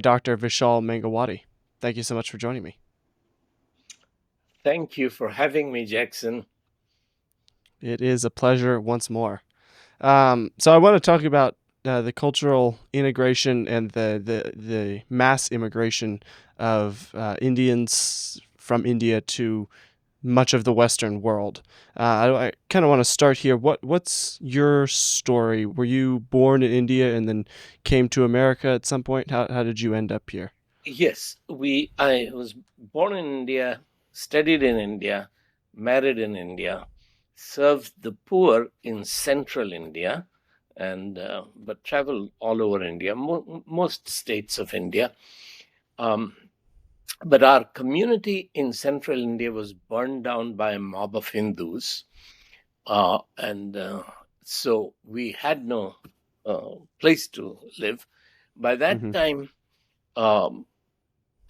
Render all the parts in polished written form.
Dr. Vishal Mangalwadi. Thank you so much for joining me. Thank you for having me, Jackson. It is a pleasure once more. So I want to talk about the cultural integration and the mass immigration of Indians from India to much of the Western world. I kind of want to start here. What's your story? Were you born in India and then came to America at some point? How did you end up here? Yes, I was born in India, studied in India, married in India, served the poor in central India, and but traveled all over India, most states of India. Um, but our community in central India was burned down by a mob of Hindus, and so we had no place to live. By that Mm-hmm. time, um,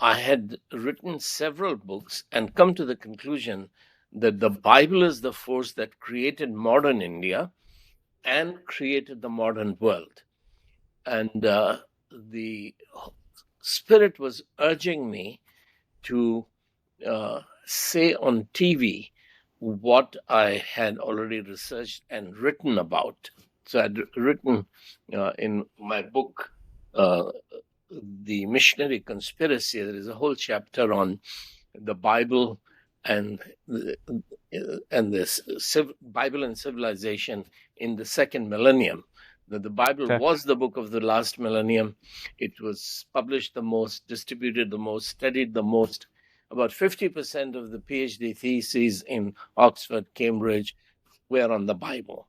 I had written several books and come to the conclusion that the Bible is the force that created modern India and created the modern world. And the Spirit was urging me to say on TV what I had already researched and written about. So I'd written in my book, uh, The Missionary Conspiracy, there is a whole chapter on the Bible and this Bible and civilization in the second millennium. That the Bible Okay. was the book of the last millennium. It was published the most, distributed the most, studied the most. About 50% of the PhD theses in Oxford, Cambridge were on the Bible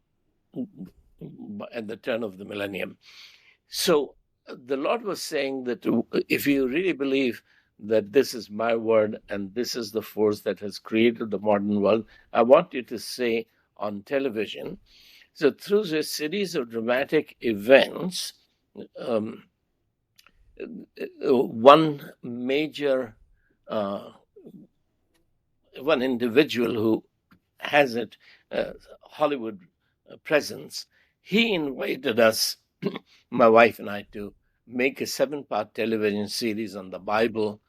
at the turn of the millennium. So the Lord was saying that if you really believe that this is my word and this is the force that has created the modern world, I want you to say on television. So through a series of dramatic events, um, one major, uh, one individual who has it, Hollywood presence, he invited us, my wife and I, to make a 7-part television series on the Bible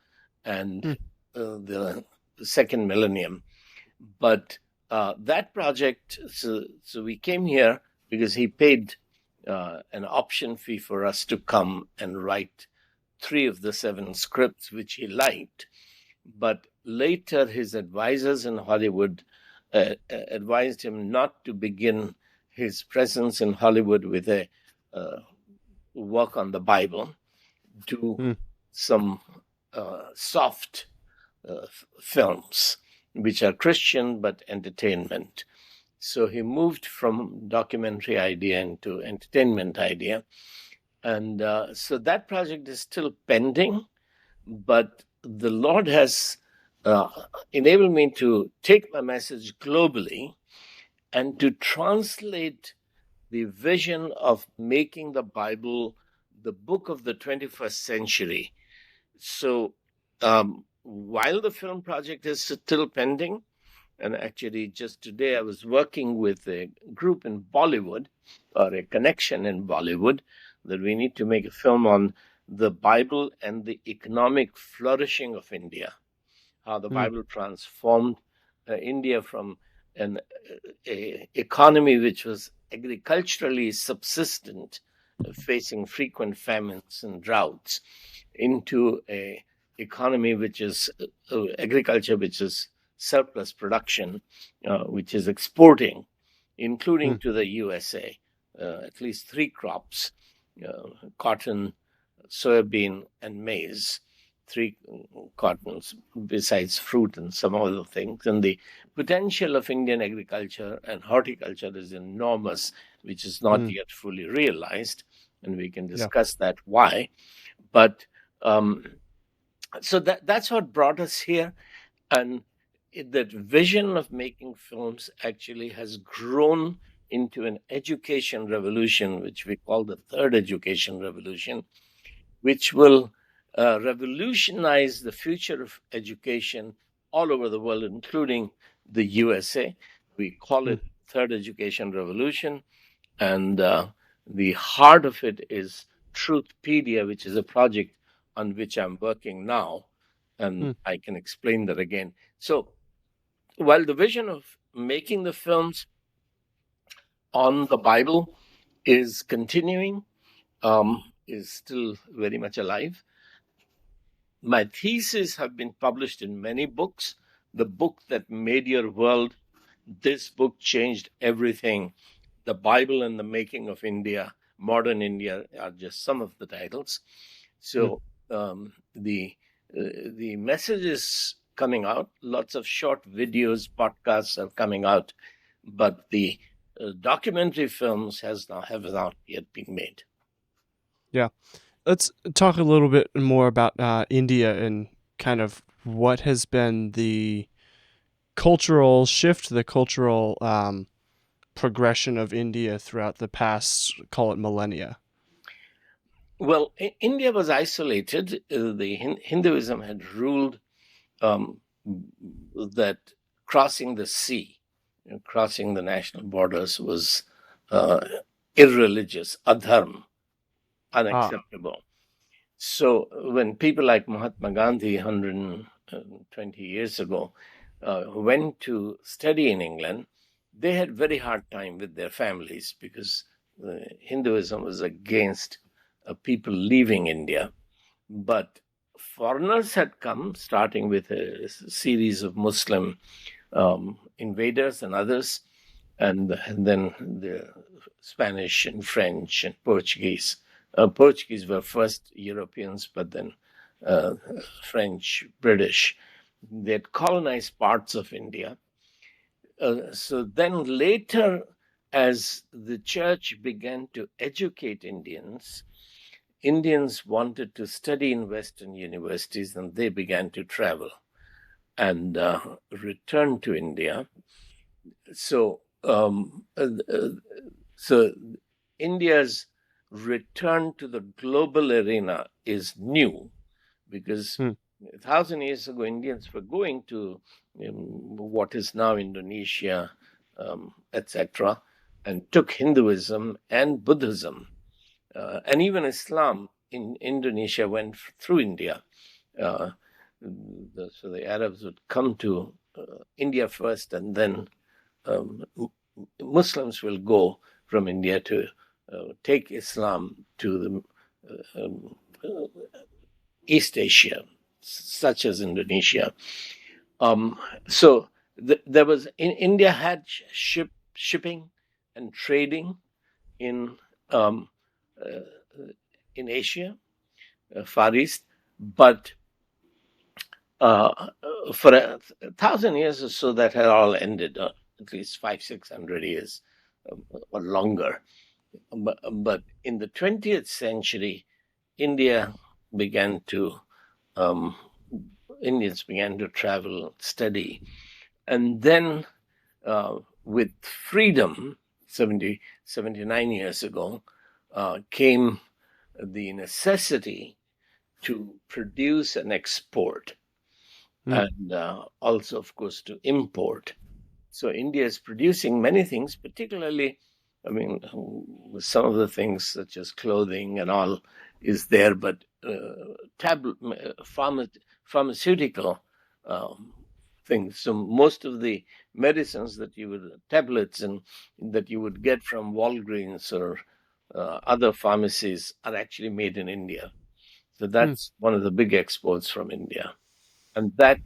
and Hmm. the second millennium. But that project, so we came here because he paid an option fee for us to come and write 3 of the 7 scripts, which he liked. But later, his advisors in Hollywood advised him not to begin his presence in Hollywood with a uh, work on the Bible, do Hmm. some soft films, which are Christian but entertainment. So he moved from documentary idea into entertainment idea. And so that project is still pending, but the Lord has uh, enabled me to take my message globally and to translate the vision of making the Bible the book of the 21st century. So while the film project is still pending, and actually just today I was working with a group in Bollywood, or a connection in Bollywood, that we need to make a film on the Bible and the economic flourishing of India, how the Hmm. Bible transformed India from an economy which was agriculturally subsistent, facing frequent famines and droughts, into a economy which is agriculture, which is surplus production, which is exporting, including Hmm. to the USA, at least 3 crops: cotton, soybean, and maize. 3 cottons, besides fruit and some other things. And the potential of Indian agriculture and horticulture is enormous, which is not Hmm. yet fully realized. And we can Yeah. discuss that why. But um, so that's what brought us here. And that vision of making films actually has grown into an education revolution, which we call the third education revolution, which will revolutionize the future of education all over the world, including the USA. We call Hmm. it third education revolution, and the heart of it is Truthpedia, which is a project on which I'm working now, and Hmm. I can explain that again. So, while the vision of making the films on the Bible is continuing, is still very much alive, my theses have been published in many books. The book that made your world, this book changed everything. The Bible and the Making of India, Modern India are just some of the titles. Hmm. So the message is coming out. Lots of short videos, podcasts are coming out, but the documentary films have not yet been made. Yeah. Let's talk a little bit more about India and kind of what has been the cultural shift, the cultural progression of India throughout the past, call it millennia. Well, India was isolated. The Hinduism had ruled um, that crossing the sea, crossing the national borders was uh, irreligious, adharm, Ah. unacceptable. So when people like Mahatma Gandhi 120 years ago went to study in England, they had very hard time with their families because Hinduism was against people leaving India. But foreigners had come, starting with a series of Muslim invaders and others, and then the Spanish and French and Portuguese. Portuguese were first Europeans, but then uh, French, British. They had colonized parts of India. So then later, as the church began to educate Indians, Indians wanted to study in Western universities and they began to travel and return to India. So, so India's return to the global arena is new because Hmm. 1,000 years ago, Indians were going to what is now Indonesia, etc., and took Hinduism and Buddhism, and even Islam in Indonesia went through India. Uh, so the Arabs would come to India first, and then um, Muslims will go from India to take Islam to the East Asia, such as Indonesia. Um, so there was India had shipping and trading in um, uh, in Asia, Far East, but for 1,000 years or so, that had all ended, at least 500-600 years or longer. But in the 20th century, India began to um, Indians began to travel, study, and then with freedom, 79 years ago, came the necessity to produce and export, Hmm. and also, of course, to import. So India is producing many things, particularly, I mean, some of the things such as clothing and all is there, but pharmaceutical um, things. So most of the medicines that you would tablets and that you would get from Walgreens or other pharmacies are actually made in India. So Hmm. that's one of the big exports from India, and that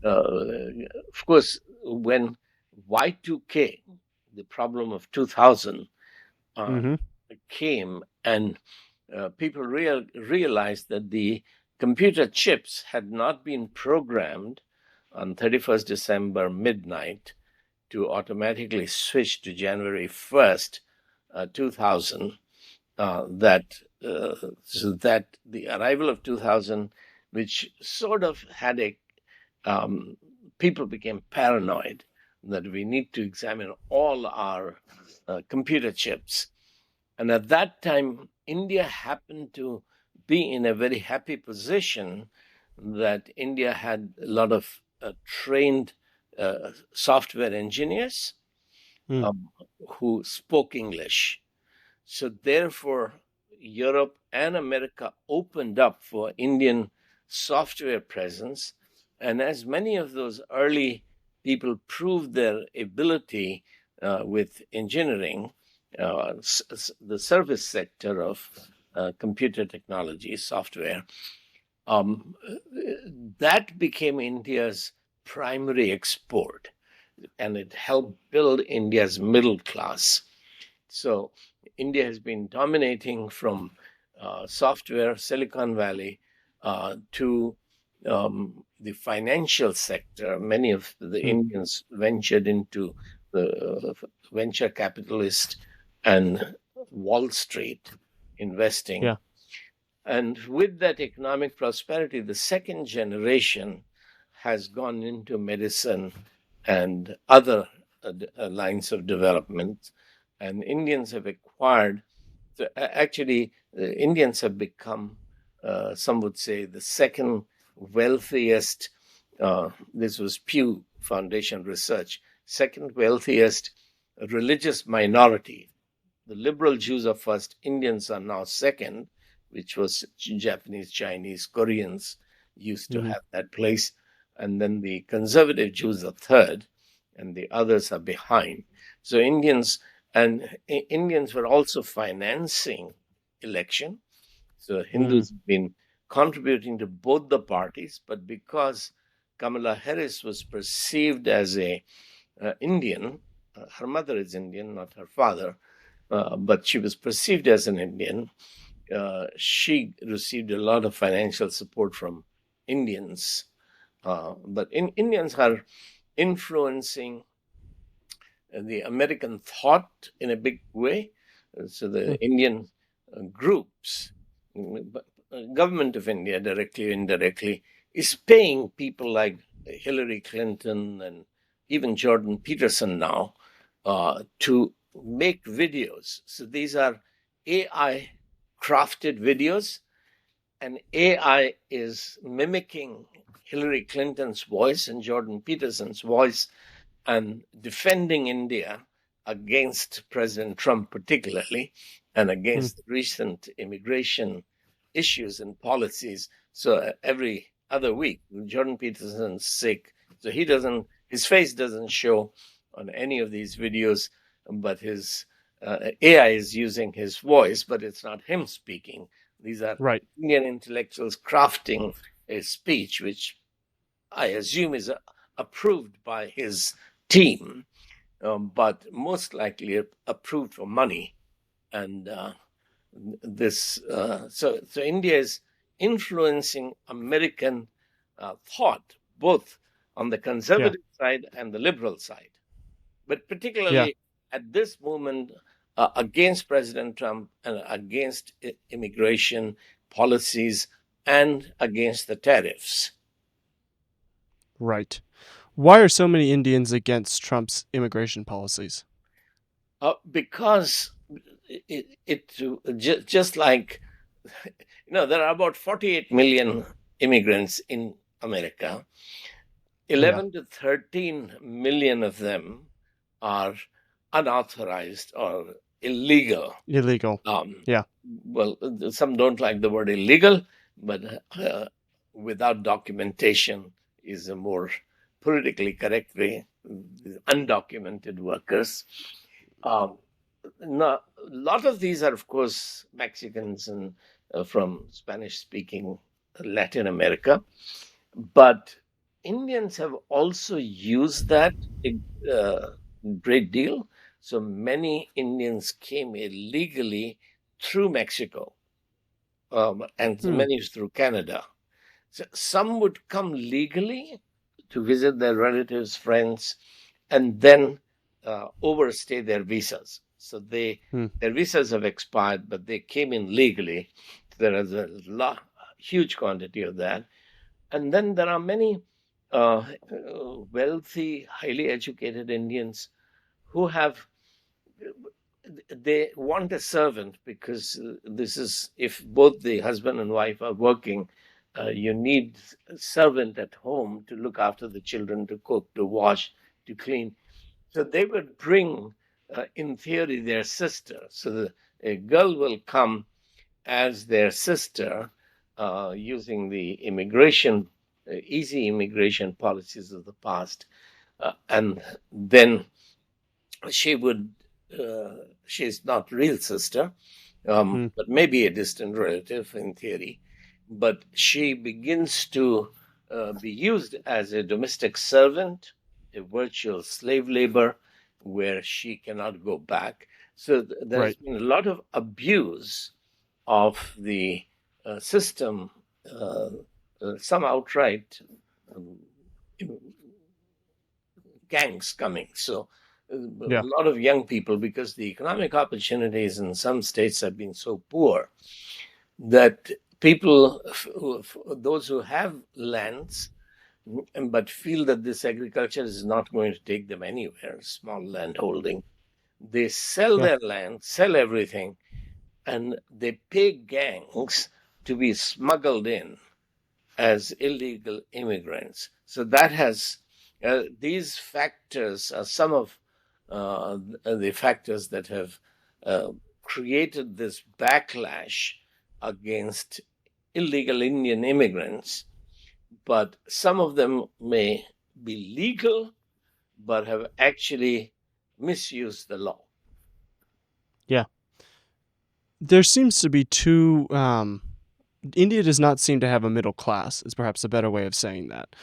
of course, when Y2K, the problem of 2000, uh, Mm-hmm. came, and people realized that the computer chips had not been programmed on 31st December midnight to automatically switch to January 1st, 2000, so that the arrival of 2000, which sort of had a um, people became paranoid that we need to examine all our computer chips. And at that time, India happened to be in a very happy position that India had a lot of trained software engineers Hmm. um, who spoke English. So, therefore, Europe and America opened up for Indian software presence. And as many of those early people proved their ability with engineering, the service sector of computer technology, software, um, that became India's primary export, and it helped build India's middle class. So India has been dominating from software, Silicon Valley, to the financial sector. Many of the Hmm. Indians ventured into the venture capitalist and Wall Street investing. Yeah. And with that economic prosperity, the second generation has gone into medicine and other lines of development. And Indians have acquired, actually, the Indians have become, some would say, the second wealthiest. This was Pew Foundation research, second wealthiest religious minority. The liberal Jews are first, Indians are now second, which was Japanese, Chinese, Koreans used to Hmm. have that place. And then the conservative Jews are third, and the others are behind. So Indians were also financing election. So Hmm. Hindus have been contributing to both the parties, but because Kamala Harris was perceived as a Indian, her mother is Indian, not her father, but she was perceived as an Indian. She received a lot of financial support from Indians, but Indians are influencing the American thought in a big way. So Hmm. the Indian groups, government of India, directly or indirectly, is paying people like Hillary Clinton and even Jordan Peterson now to make videos. So these are AI crafted videos, and AI is mimicking Hillary Clinton's voice and Jordan Peterson's voice and defending India against President Trump, particularly, and Hmm. against recent immigration issues and policies. So every other week, Jordan Peterson's sick, so his face doesn't show on any of these videos, but his AI is using his voice, but it's not him speaking. These are Right. Indian intellectuals crafting a speech, which I assume is approved by his team, but most likely approved for money. And so India is influencing American thought, both on the Yeah. conservative side and the liberal side, but Yeah. particularly at this moment against President Trump and against immigration policies and against the tariffs. Right. Why are so many Indians against Trump's immigration policies? Because just like there are about 48 million immigrants in America. Yeah. 11 to 13 million of them are unauthorized or illegal. Illegal. Um, Yeah. well, some don't like the word illegal, but without documentation is a more politically correct way. Undocumented workers. Um, No, a lot of these are, of course, Mexicans and from Spanish-speaking Latin America, but Indians have also used that a great deal. So many Indians came illegally through Mexico, and Hmm. many through Canada. So some would come legally to visit their relatives, friends, and then overstay their visas. So Hmm. their visas have expired, but they came in legally. There is a huge quantity of that, and then there are many wealthy, highly educated Indians who have they want a servant because this is if both the husband and wife are working, you need a servant at home to look after the children, to cook, to wash, to clean. So they would bring, in theory, their sister. So a girl will come as their sister, using the easy immigration policies of the past. And then she would, she's not real sister, Mm, but maybe a distant relative in theory. But she begins to be used as a domestic servant, a virtual slave labor, where she cannot go back. So there's right. been a lot of abuse of the system, uh, some outright um, gangs coming. So a Yeah. lot of young people, because the economic opportunities in some states have been so poor, that people, those who have lands, but feel that this agriculture is not going to take them anywhere, small land holding, they sell Yeah. their land, sell everything, and they pay gangs to be smuggled in as illegal immigrants. So that has, these factors are some of the factors that have uh, created this backlash against illegal Indian immigrants. But some of them may be legal, but have actually misused the law. Yeah. There seems to be two. India does not seem to have a middle class. Is perhaps a better way of saying that.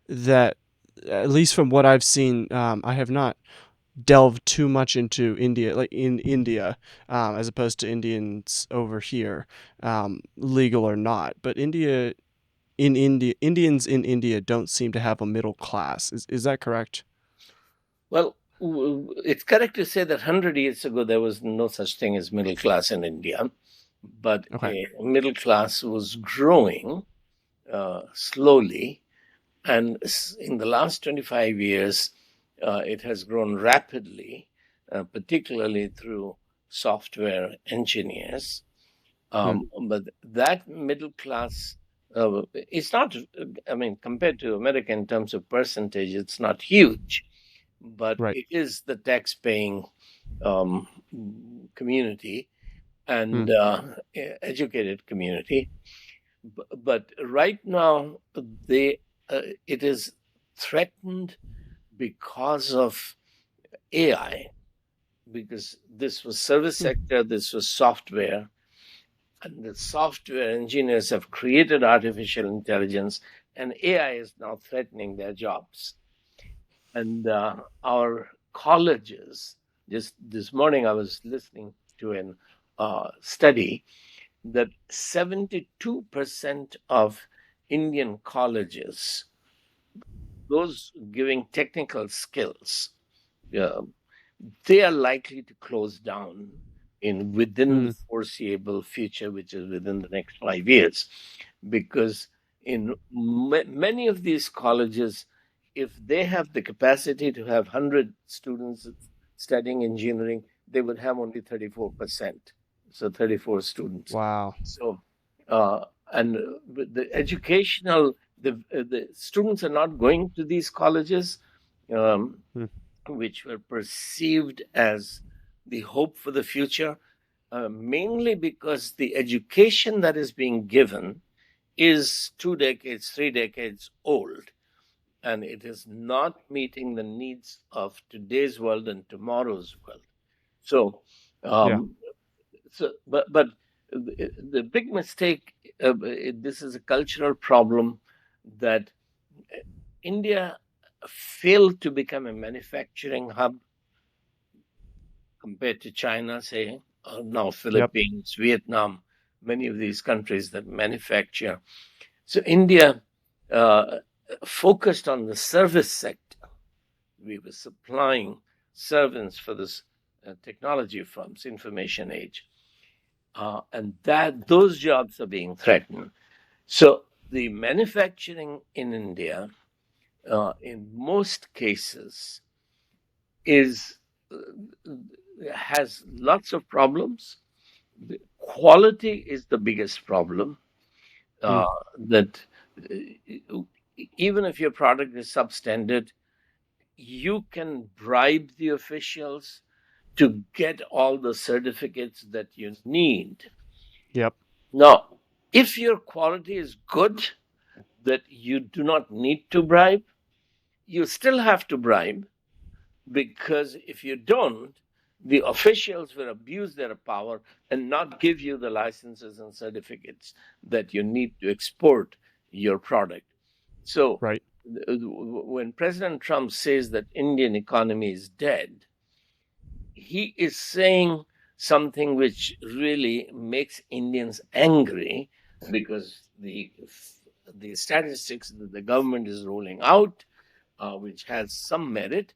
That at least from what I've seen, I have not delved too much into India, like in India, as opposed to Indians over here, legal or not. But Indians in India don't seem to have a middle class. Is that correct? Well, it's correct to say that 100 years ago there was no such thing as middle class in India, but Okay. a middle class was growing slowly. And in the last 25 years, it has grown rapidly, particularly through software engineers. Hmm. But that middle class, it's not, I mean, compared to America in terms of percentage, it's not huge, but Right. it is the tax paying um, community Hmm. and educated community. But right now, they it is threatened because of AI, because this was service Hmm. sector, this was software, and the software engineers have created artificial intelligence, and AI is now threatening their jobs. And our colleges, just this morning, I was listening to an study that 72% of Indian colleges, those giving technical skills, uh, they are likely to close down in within the Hmm. foreseeable future, which is within the next 5 years, because in many of these colleges, if they have the capacity to have 100 students studying engineering, they would have only 34%, so 34 students. Wow. So and with the educational, the students are not going to these colleges, um, Hmm. which were perceived as the hope for the future, mainly because the education that is being given is 2 decades, 3 decades old, and it is not meeting the needs of today's world and tomorrow's world. So, Yeah. um, but the big mistake, this is a cultural problem that India failed to become a manufacturing hub compared to China, say, now Yep. Philippines, Vietnam, many of these countries that manufacture. So India uh, focused on the service sector. We were supplying servants for this technology firms, information age, and that those jobs are being threatened. So the manufacturing in India, in most cases, is has lots of problems. The quality is the biggest problem. Hmm. Uh, that even if your product is substandard, you can bribe the officials to get all the certificates that you need. Yep. Now, if your quality is good, that you do not need to bribe, you still have to bribe, because if you don't, the officials will abuse their power and not give you the licenses and certificates that you need to export your product. So, Right. when President Trump says that Indian economy is dead, he is saying something which really makes Indians angry, because the statistics that the government is rolling out, which has some merit,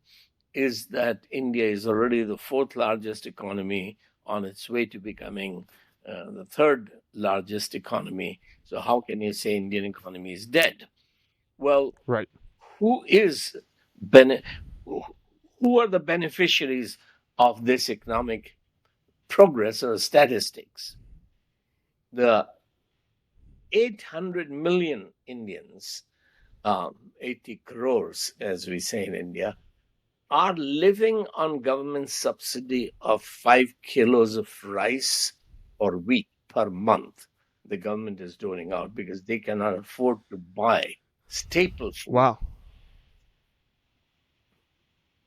is that India is already the fourth largest economy on its way to becoming the third largest economy. So how can you say Indian economy is dead? Well, Right. who is bene- who are the beneficiaries of this economic progress or statistics? The 800 million Indians, 80 crores, as we say in India, are living on government subsidy of 5 kilos of rice or wheat per month. The government is doling out because they cannot afford to buy staple food. Wow.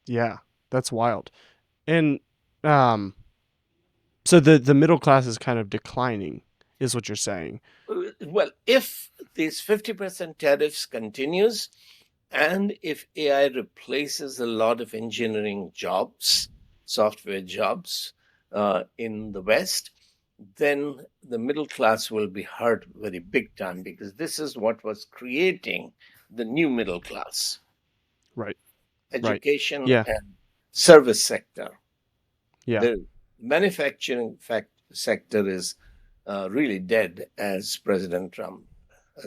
Yeah. That's wild. And um so the middle class is kind of declining is what you're saying. Well, if these 50% tariffs continues, and if AI replaces a lot of engineering jobs, software jobs in the West, then the middle class will be hurt very big time, because this is what was creating the new middle class: Right. Right. education Yeah. and service sector. Yeah. The manufacturing sector is really dead, as President Trump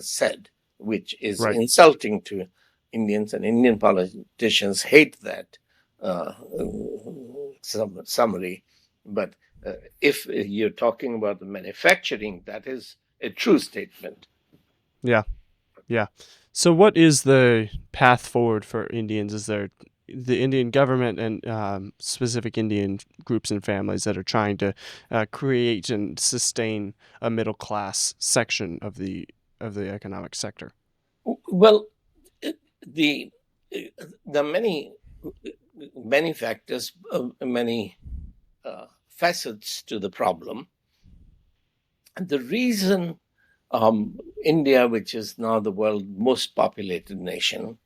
said, which is Right. insulting to Indians, and Indian politicians hate that uh, summary. But if you're talking about the manufacturing, that is a true statement. Yeah. Yeah. So, what is the path forward for Indians? Is there the Indian government and specific Indian groups and families that are trying to create and sustain a middle class section of the economic sector? Well, the the many factors, many facets to the problem. And the reason India, which is now the world's most populated nation,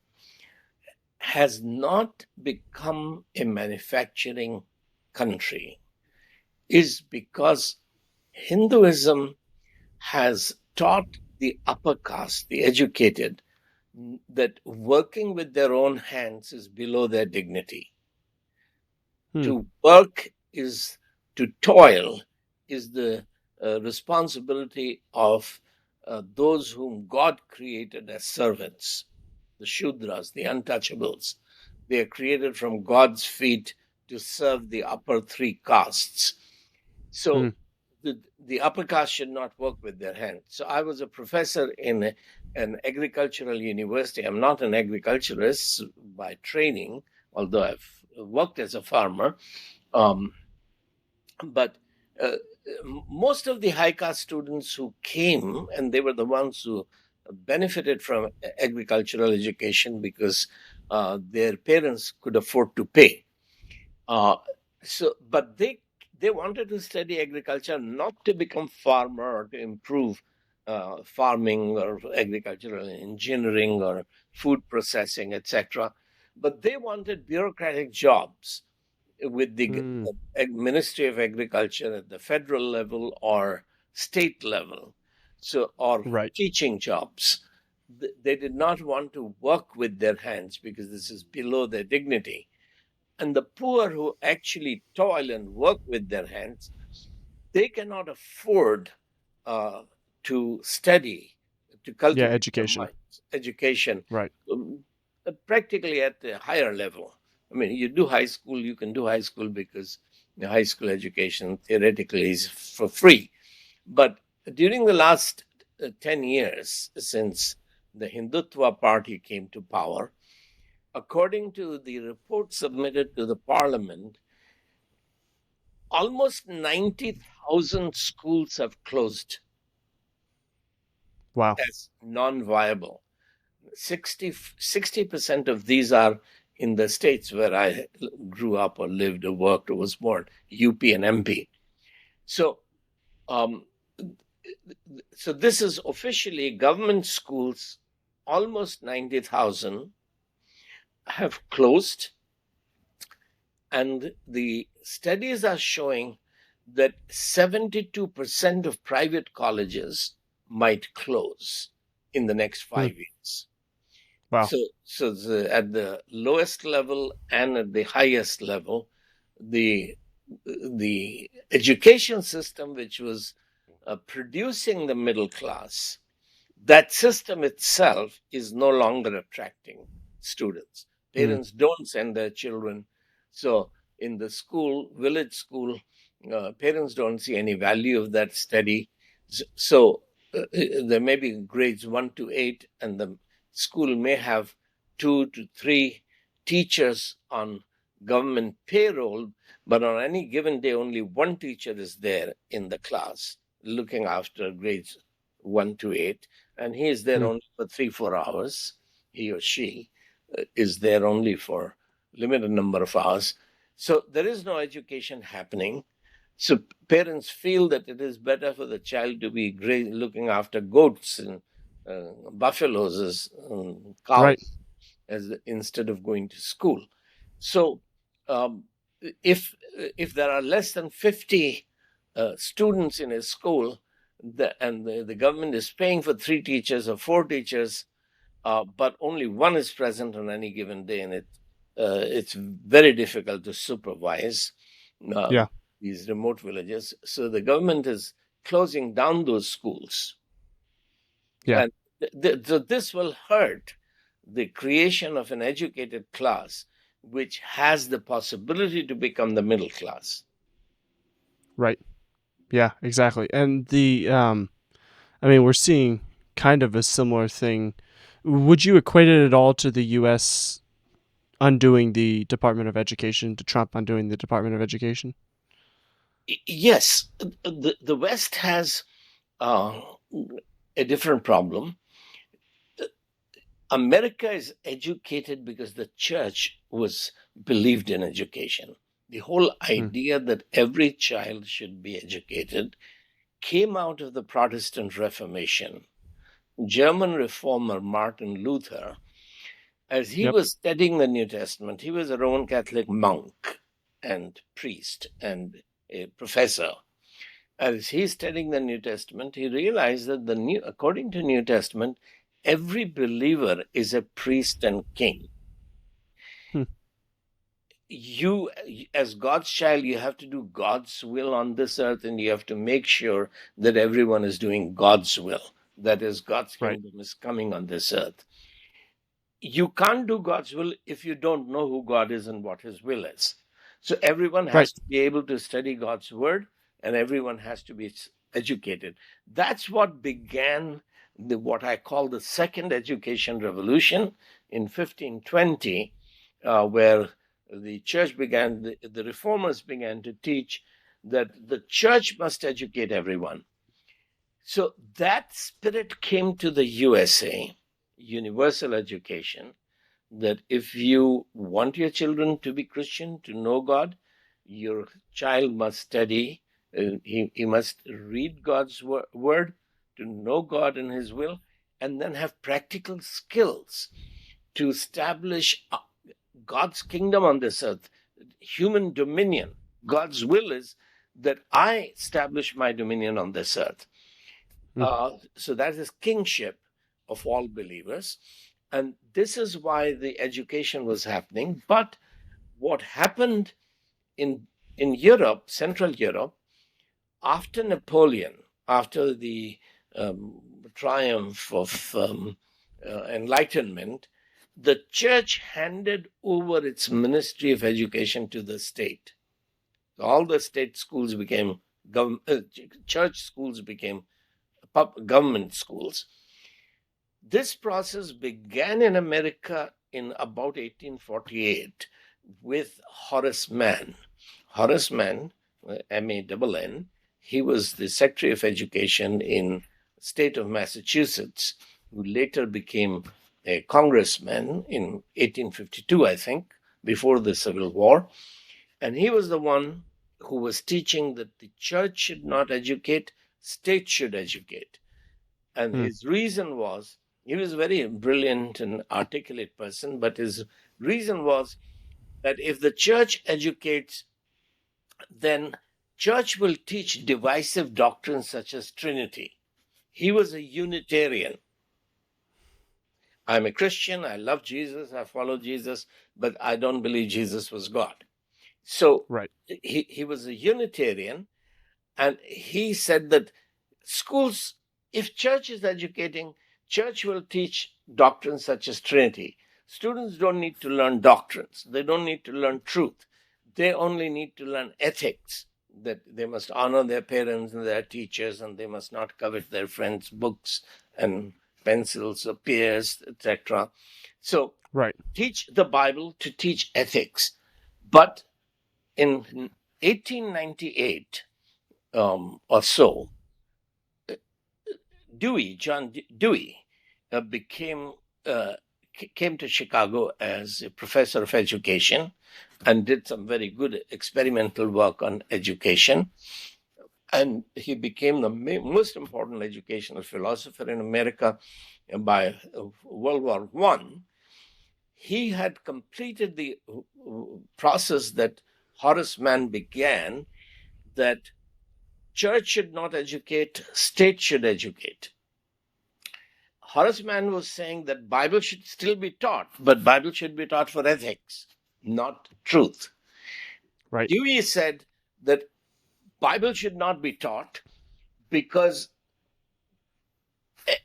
has not become a manufacturing country is because Hinduism has taught the upper caste, the educated, that working with their own hands is below their dignity. Hmm. To work is to toil, is the responsibility of those whom God created as servants, the Shudras, the untouchables. They are created from God's feet to serve the upper three castes. Hmm. So the upper caste should not work with their hands. So I was a professor in an agricultural university. I'm not an agriculturist by training, although I've worked as a farmer. Um, but uh, most of the high caste students who came, and they were the ones who benefited from agricultural education because their parents could afford to pay. Uh, but they wanted to study agriculture not to become farmer or to improve farming or agricultural engineering or food processing, etc. But they wanted bureaucratic jobs with the Hmm. Ministry of Agriculture at the federal level or state level, so or Right. teaching jobs. They did not want to work with their hands because this is below their dignity. And the poor who actually toil and work with their hands, they cannot afford uh, to study, to Yeah. cultivate their Education. minds, education, Right. practically at the higher level. I mean, you do high school, you can do high school because the high school education theoretically is for free. But during the last 10 years, since the Hindutva party came to power, according to the report submitted to the parliament, almost 90,000 schools have closed Wow. as non-viable. 60% of these are in the states where I grew up or lived or worked or was born, UP and MP. So, um, so this is officially government schools. Almost 90,000 have closed, and the studies are showing that 72% of private colleges might close in the next Hmm. 5 years. Wow. At the lowest level and at the highest level, the the education system, which was producing the middle class, that system itself is no longer attracting students. Hmm. Parents don't send their children. So, in the school, village school, parents don't see any value of that study. There may be grades 1 to 8, and the school may have 2 to 3 teachers on government payroll, but on any given day, only one teacher is there in the class looking after grades 1 to 8, and he is there Hmm. only for 3 4 hours. He or she is there only for limited number of hours. So there is no education happening. So parents feel that it is better for the child to be looking after goats and buffaloes as cows, Right. instead of going to school. So um, if there are less than 50 students in a school, and the government is paying for 3 teachers or 4 teachers, but only one is present on any given day, and it's very difficult to supervise uh, Yeah. these remote villages. So the government is closing down those schools, Yeah. and so this will hurt the creation of an educated class, which has the possibility to become the middle class. Right. Yeah, exactly. And I mean, we're seeing kind of a similar thing. Would you equate it at all to the US undoing the Department of Education, to Trump undoing the Department of Education? Yes, the West has uh, a different problem. America is educated because the church was believed in education. The whole Hmm. idea that every child should be educated came out of the Protestant Reformation. German reformer Martin Luther, as he Yep. was studying the New Testament, he was a Roman Catholic monk and priest and a professor. As he's studying the New Testament, he realized that according to New Testament, every believer is a priest and king. Hmm. You, as God's child, you have to do God's will on this earth, and you have to make sure that everyone is doing God's will. That is, God's Right. kingdom is coming on this earth. You can't do God's will if you don't know who God is and what his will is. So everyone Right. has to be able to study God's word, and everyone has to be educated. That's what began what I call the second education revolution in 1520, where the church began, the reformers began to teach that the church must educate everyone. So that spirit came to the USA, universal education, that if you want your children to be Christian, to know God, your child must study. He must read God's word to know God and His will, and then have practical skills to establish God's kingdom on this earth, human dominion. God's will is that I establish my dominion on this earth. Hmm. So that is kingship of all believers. And this is why the education was happening. But what happened in Europe, Central Europe, after Napoleon, after the triumph of Enlightenment, the church handed over its ministry of education to the state. All the state schools became church schools became government schools. This process began in America in about 1848 with Horace Mann. Horace Mann MANN. He was the Secretary of Education in state of Massachusetts, who later became a congressman in 1852, I think, before the Civil War. And he was the one who was teaching that the church should not educate, state should educate. And Hmm. his reason was, he was a very brilliant and articulate person, but his reason was that if the church educates, then church will teach divisive doctrines such as Trinity. He was a Unitarian. I'm a Christian, I love Jesus, I follow Jesus, but I don't believe Jesus was God. So Right. he was a Unitarian, and he said that schools, if church is educating, church will teach doctrines such as Trinity. Students don't need to learn doctrines, they don't need to learn truth. They only need to learn ethics, that they must honor their parents and their teachers, and they must not covet their friends' books and pencils or peers, etc. So Right. teach the Bible to teach ethics. But in 1898 or so, John Dewey, became came to Chicago as a professor of education and did some very good experimental work on education. And he became the most important educational philosopher in America by World War One. He had completed the process that Horace Mann began, that church should not educate, state should educate. Horace Mann was saying that Bible should still be taught, but Bible should be taught for ethics, not truth. Right. Dewey said that Bible should not be taught because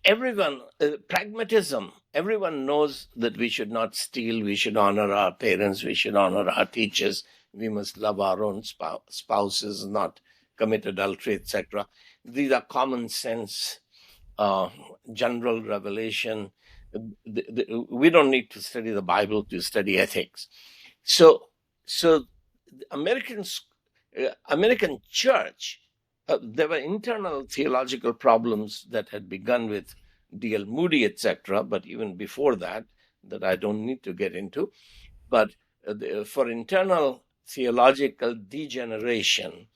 everyone, pragmatism, everyone knows that we should not steal, we should honor our parents, we should honor our teachers, we must love our own spouses, not commit adultery, etc. These are common sense, uh, general revelation. We don't need to study the Bible to study ethics. So, so American church, there were internal theological problems that had begun with D.L. Moody, etc. But even before that, that I don't need to get into. But for internal theological degeneration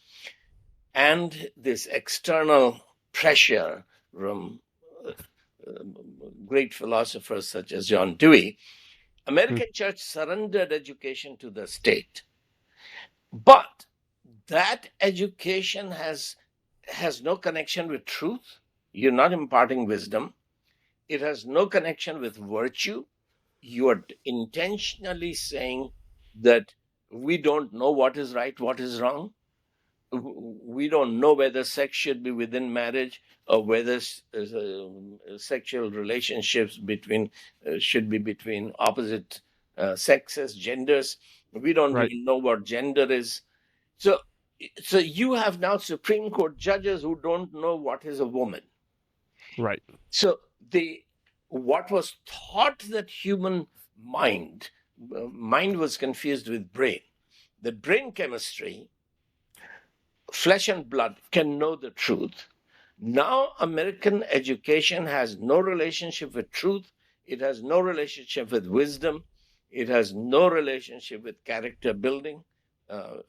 and this external pressure from uh, great philosophers such as John Dewey, Hmm. American church surrendered education to the state. But that education has no connection with truth. You're not imparting wisdom. It has no connection with virtue. You are intentionally saying that we don't know what is right, what is wrong. We don't know whether sex should be within marriage, or whether sexual relationships between should be between opposite sexes, genders. We don't Right. even know what gender is. So, so you have now Supreme Court judges who don't know what is a woman. Right. So the what was thought that human mind mind was confused with brain. The brain chemistry, flesh and blood can know the truth. Now American education has no relationship with truth. It has no relationship with wisdom. It has no relationship with character building,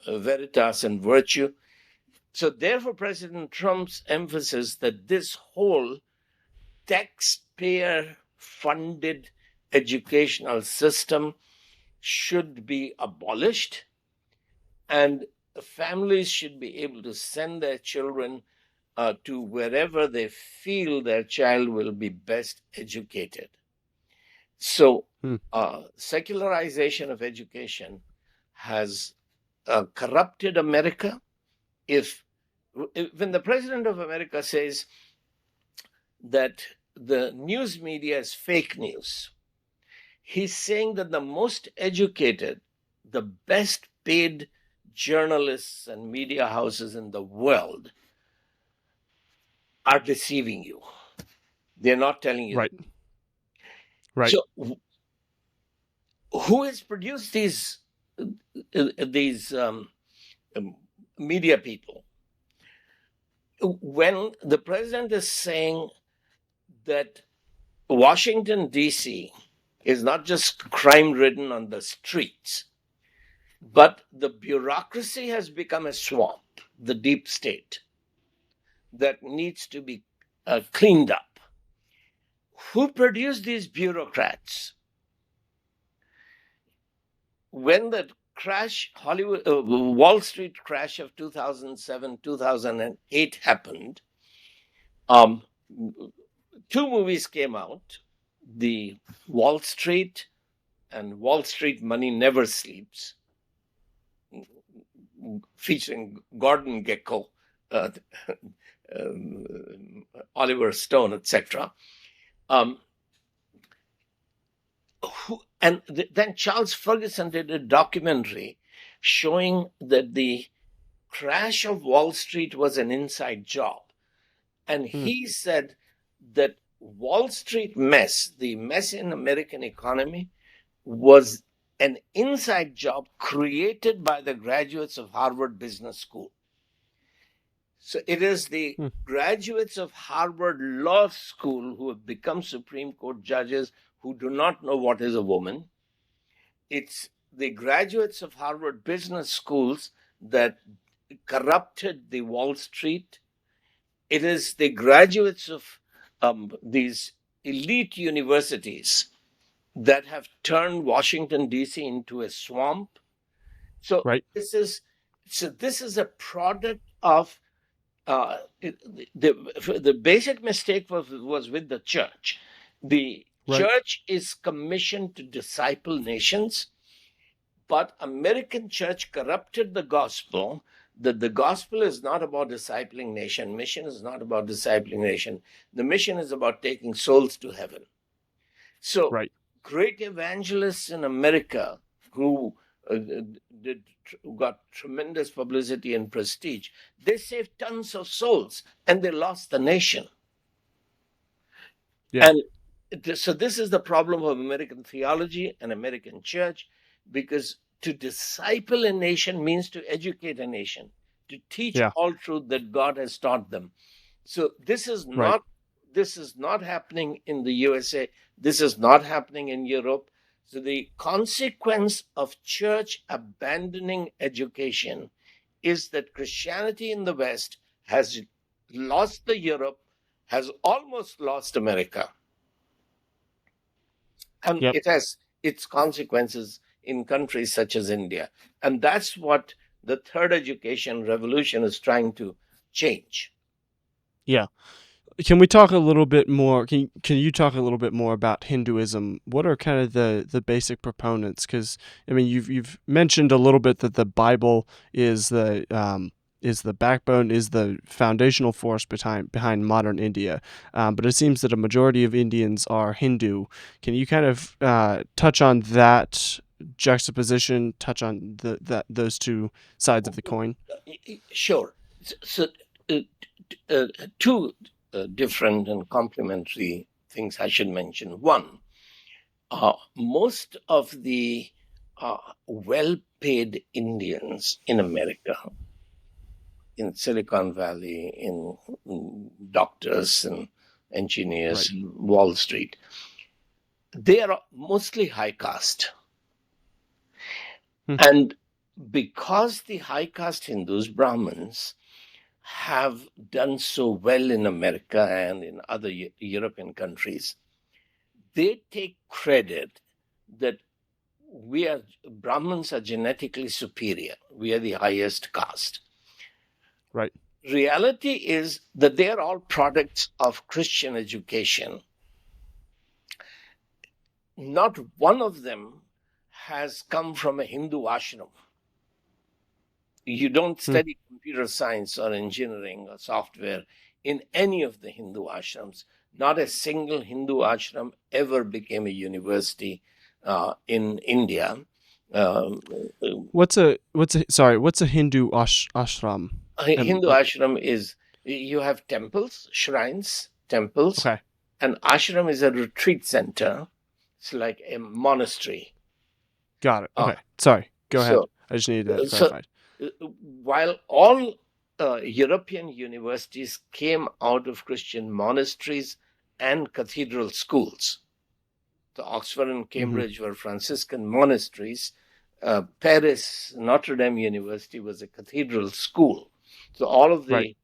veritas and virtue. So, therefore, President Trump's emphasis that this whole taxpayer funded educational system should be abolished, and families should be able to send their children to wherever they feel their child will be best educated. So, Hmm. secularization of education has corrupted America. If when the president of America says that the news media is fake news, he's saying that the most educated, the best paid journalists and media houses in the world are deceiving you. They're not telling you. Right. Right. So, who has produced these media people. When the president is saying that Washington, D.C. is not just crime ridden on the streets, but the bureaucracy has become a swamp, the deep state, that needs to be cleaned up. Who produced these bureaucrats? When the Wall Street crash of 2007, 2008 happened, um, two movies came out: the Wall Street and Wall Street Money Never Sleeps, featuring Gordon Gekko, uh, Oliver Stone, etc. Um, then Charles Ferguson did a documentary showing that the crash of Wall Street was an inside job. And Hmm. he said that Wall Street mess, the mess in American economy, was an inside job created by the graduates of Harvard Business School. So it is the Hmm. graduates of Harvard Law School who have become Supreme Court judges who do not know what is a woman. It's the graduates of Harvard Business Schools that corrupted the Wall Street. It is the graduates of these elite universities that have turned Washington, D.C. into a swamp. So Right. this is a product of the basic mistake was with the church. The Right. church is commissioned to disciple nations, but American church corrupted the gospel. That the gospel is not about discipling nation. Mission is not about discipling nation. The mission is about taking souls to heaven. So Right. great evangelists in America who did got tremendous publicity and prestige, they saved tons of souls and they lost the nation. Yeah. And so this is the problem of American theology and American church, because to disciple a nation means to educate a nation, to teach Yeah. all truth that God has taught them. So Right. this is not happening in the USA. This is not happening in Europe. So the consequence of church abandoning education is that Christianity in the West has lost the Europe, has almost lost America, and Yep. it has its consequences in countries such as India. And that's what the third education revolution is trying to change. Yeah. Can we talk a little bit more? Can you talk a little bit more about Hinduism? What are kind of the basic proponents? Because I mean, you've mentioned a little bit that the Bible is the backbone, is the foundational force behind modern India. But it seems that a majority of Indians are Hindu. Can you kind of touch on that juxtaposition? Touch on those two sides of the coin? Sure. So, uh, uh, two different and complementary things I should mention. One, most of the well paid Indians in America, in Silicon Valley, in doctors and engineers, Right. in Wall Street, they are mostly high caste. Hmm. And because the high caste Hindus, Brahmins, have done so well in America and in other European countries, they take credit that Brahmins are genetically superior. We are the highest caste. Right. Reality is that they are all products of Christian education. Not one of them has come from a Hindu ashram. You don't Hmm. study computer science or engineering or software in any of the Hindu ashrams. Not a single Hindu ashram ever became a university in India. Um, What's a Hindu ashram? a And Hindu ashram is, you have temples, shrines, temples, okay, and ashram is a retreat center. It's like a monastery. got it. Uh, Okay, sorry. Go ahead. so, I just needed that so, clarified. while all European universities came out of Christian monasteries and cathedral schools. The Oxford and Hmm. Cambridge were Franciscan monasteries. Paris, Notre Dame University was a cathedral school. So all of Right.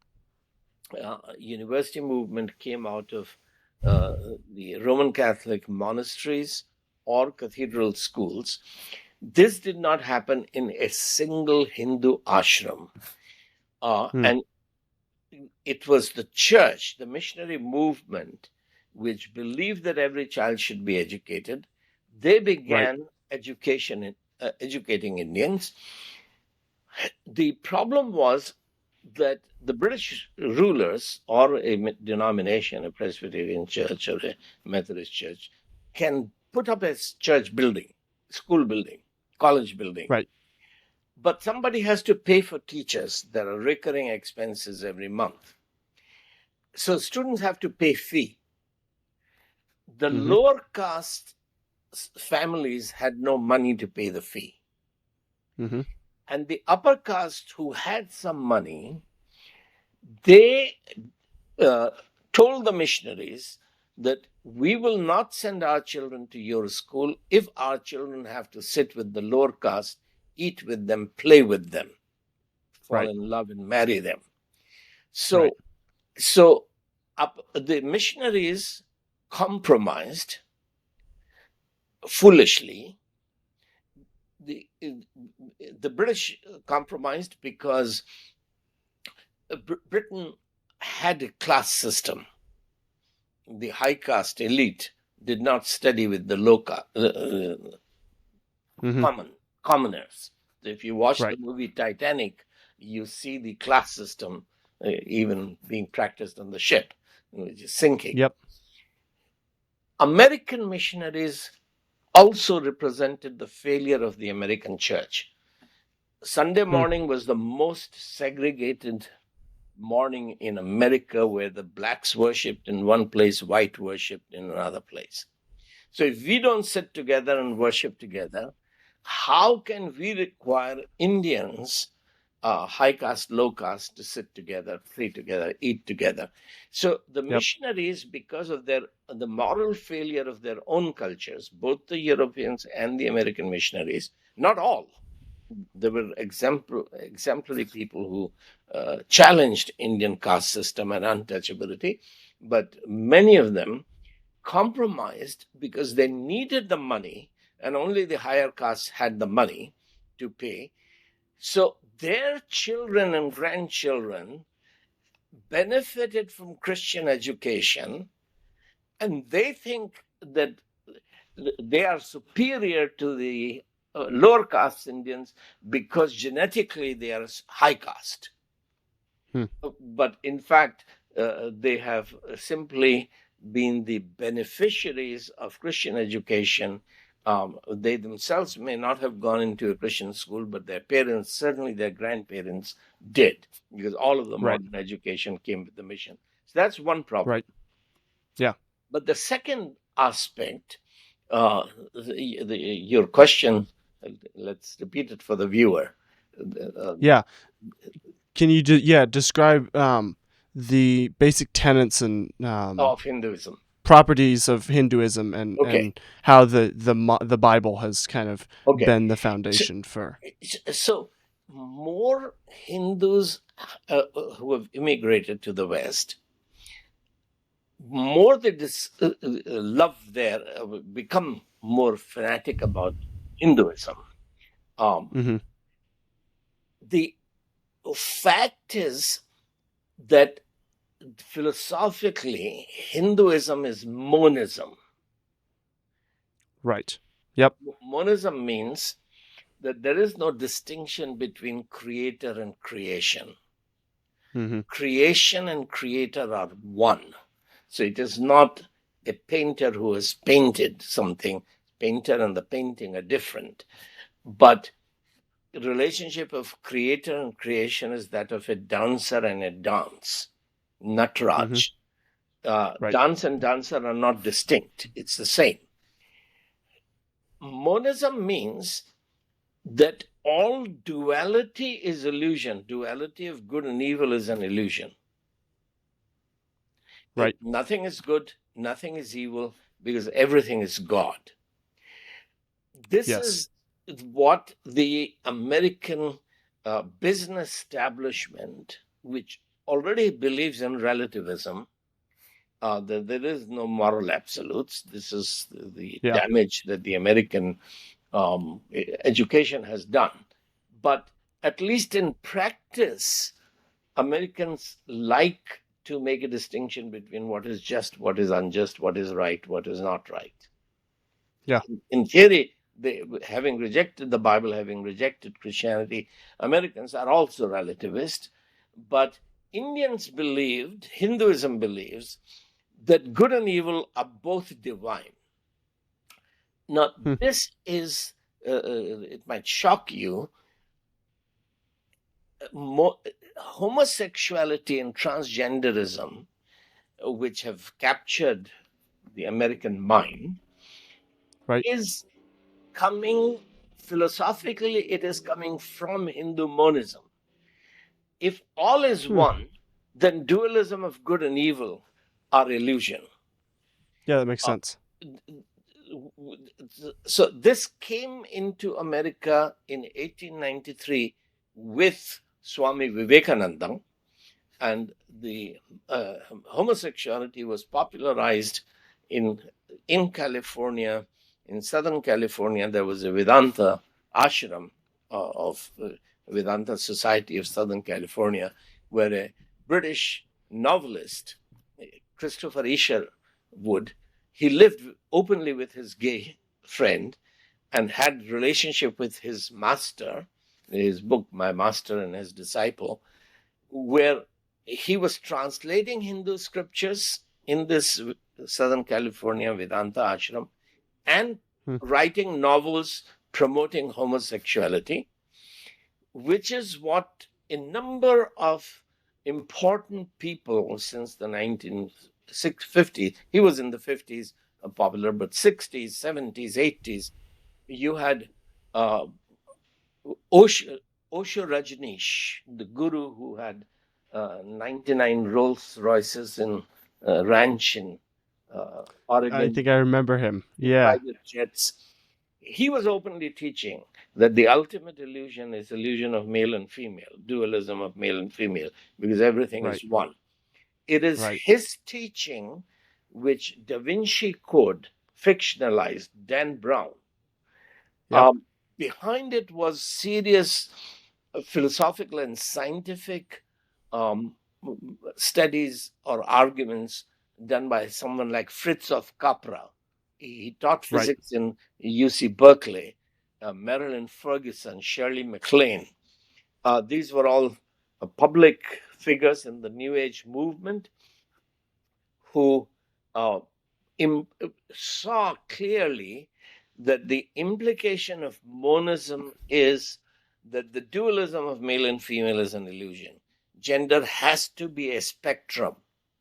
the university movement came out of the Roman Catholic monasteries or cathedral schools. This did not happen in a single Hindu ashram. Mm. And it was the church, the missionary movement, which believed that every child should be educated. They Right. began educating Indians. The problem was that the British rulers or a denomination, a Presbyterian church or a Methodist church, can put up a church building, school building, college building. Right. But somebody has to pay for teachers. There are recurring expenses every month. So students have to pay fee. The Hmm. lower caste families had no money to pay the fee. Hmm. And the upper caste who had some money, they uh, told the missionaries that we will not send our children to your school if our children have to sit with the lower caste, eat with them, play with them, fall Right. in love and marry them. Right. So, the missionaries compromised foolishly. The British compromised because Britain had a class system. The high caste elite did not study with the Hmm. common commoners. So if you watch the Right. movie Titanic, you see the class system even being practiced on the ship, which is sinking. Yep. American missionaries also represented the failure of the American church. Sunday Mm. morning was the most segregated morning in America, where the blacks worshipped in one place, white worshipped in another place. So if we don't sit together and worship together, how can we require Indians, high caste, low caste, to sit together, pray together, eat together? So the Yep. missionaries, because of the moral failure of their own cultures, both the Europeans and the American missionaries, not all, there were exemplary people who challenged Indian caste system and untouchability, but many of them compromised because they needed the money, and only the higher castes had the money to pay. So their children and grandchildren benefited from Christian education, and they think that they are superior to the lower caste Indians because genetically they are high caste. Hmm. But in fact, they have simply been the beneficiaries of Christian education. They themselves may not have gone into a Christian school, but their parents, certainly their grandparents, did, because all of the Right. modern education came with the mission. So that's one problem. Right. Yeah. But the second aspect, your question, let's repeat it for the viewer. Uh, Yeah. Can you describe the basic tenets and of Hinduism. properties of Hinduism Okay, and how the Bible has kind of okay. been the So, foundation for. so more Hindus who have immigrated to the West, more they love their, become more fanatic about Hinduism. Um, Hmm. the fact is that philosophically, Hinduism is monism. Right. Yep. Monism means that there is no distinction between creator and creation. Hmm. Creation and creator are one. So it is not a painter who has painted something. Painter and the painting are different. But the relationship of creator and creation is that of a dancer and a dance. Hmm. Natraj. Right. Dance and dancer are not distinct. It's the same. Monism means that all duality is illusion. Duality of good and evil is an illusion. Right. Nothing is good, nothing is evil, because everything is God. This Yes. is what the American business establishment, which already believes in relativism, that there is no moral absolutes. This is the Yeah. damage that the American education has done. But at least in practice, Americans like to make a distinction between what is just, what is unjust, what is right, what is not right. Yeah. In theory, they, having rejected the Bible, having rejected Christianity, Americans are also relativist. But Indians believed, Hinduism believes, that good and evil are both divine. Now, Hmm. this is, it might shock you, mo- homosexuality and transgenderism, which have captured the American mind, Right. is coming philosophically, it is coming from Hindu monism. If all is Hmm. one, then dualism of good and evil are illusion. Yeah, that makes Uh, sense. so this came into America in 1893 with Swami Vivekananda, and the homosexuality was popularized in California. In Southern California, there was a Vedanta ashram of Vedanta Society of Southern California, where a British novelist, Christopher Isherwood, he lived openly with his gay friend and had relationship with his master. His book, My Master and His Disciple, where he was translating Hindu scriptures in this Southern California Vedanta ashram and Hmm. writing novels promoting homosexuality, which is what a number of important people since the 1950s, he was in the 50s popular, but 60s, 70s, 80s, you had uh, Osho, Osho Rajneesh, the guru who had 99 Rolls Royces in ranch in I Oregon, think I remember him. Yeah. private jets. He was openly teaching that the ultimate illusion is illusion of male and female, dualism of male and female, because everything Right. is one. It is Right. his teaching which Da Vinci Code fictionalized Dan Brown. Yep. Um, Behind it was serious philosophical and scientific um, studies or arguments done by someone like Fritz of Capra. He taught Right. physics in UC Berkeley, Marilyn Ferguson, Shirley MacLaine. These were all public figures in the New Age movement who uh, im- saw clearly that the implication of monism is that the dualism of male and female is an illusion. Gender has to be a spectrum.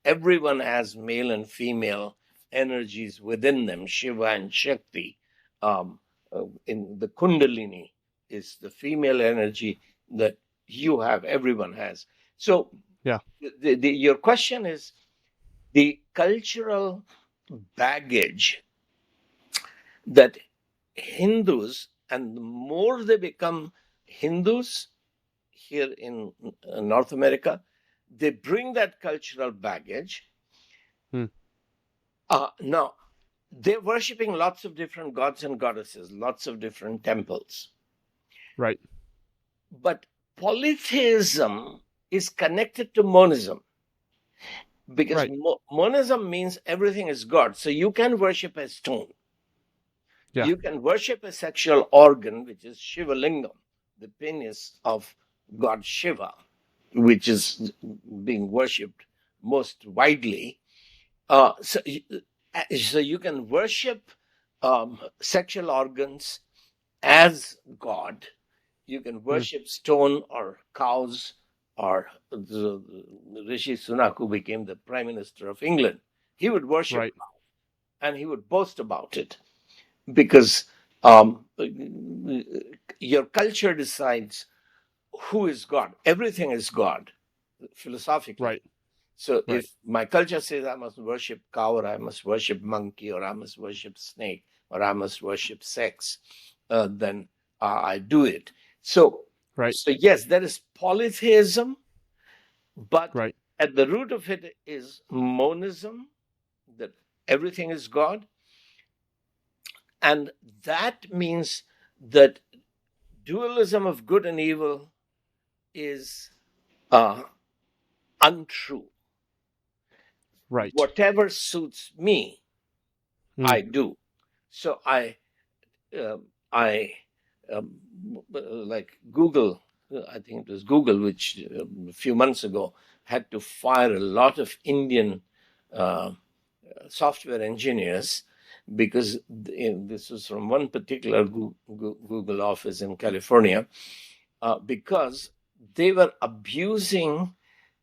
Everyone has male and female energies within them, Shiva and Shakti. In the Kundalini is the female energy that you have, everyone has. So, Yeah. your question is the cultural baggage that Hindus, and the more they become Hindus here in North America, they bring that cultural baggage. Hmm. Now, they're worshipping lots of different gods and goddesses, lots of different temples. Right. But polytheism is connected to monism because Right. monism means everything is God. So you can worship a stone. Yeah. You can worship a sexual organ, which is Shiva Lingam, the penis of God Shiva, which is being worshipped most widely. So you can worship sexual organs as God. You can Hmm. worship stone or cows, or the Rishi Sunak, who became the Prime Minister of England. He would worship Right. and he would boast about it because Um, your culture decides who is God. Everything is God, philosophically. Right. So Right. if my culture says I must worship cow, or I must worship monkey, or I must worship snake, or I must worship sex, then I do it. So, Right. so yes, there is polytheism, but Right. at the root of it is monism, that everything is God, and that means that dualism of good and evil is uh, untrue. Right. Whatever suits me, Mm. I do. So uh, I um, like Google. I think it was Google, which a few months ago had to fire a lot of Indian uh, software engineers because this was from one particular Google office in California, because they were abusing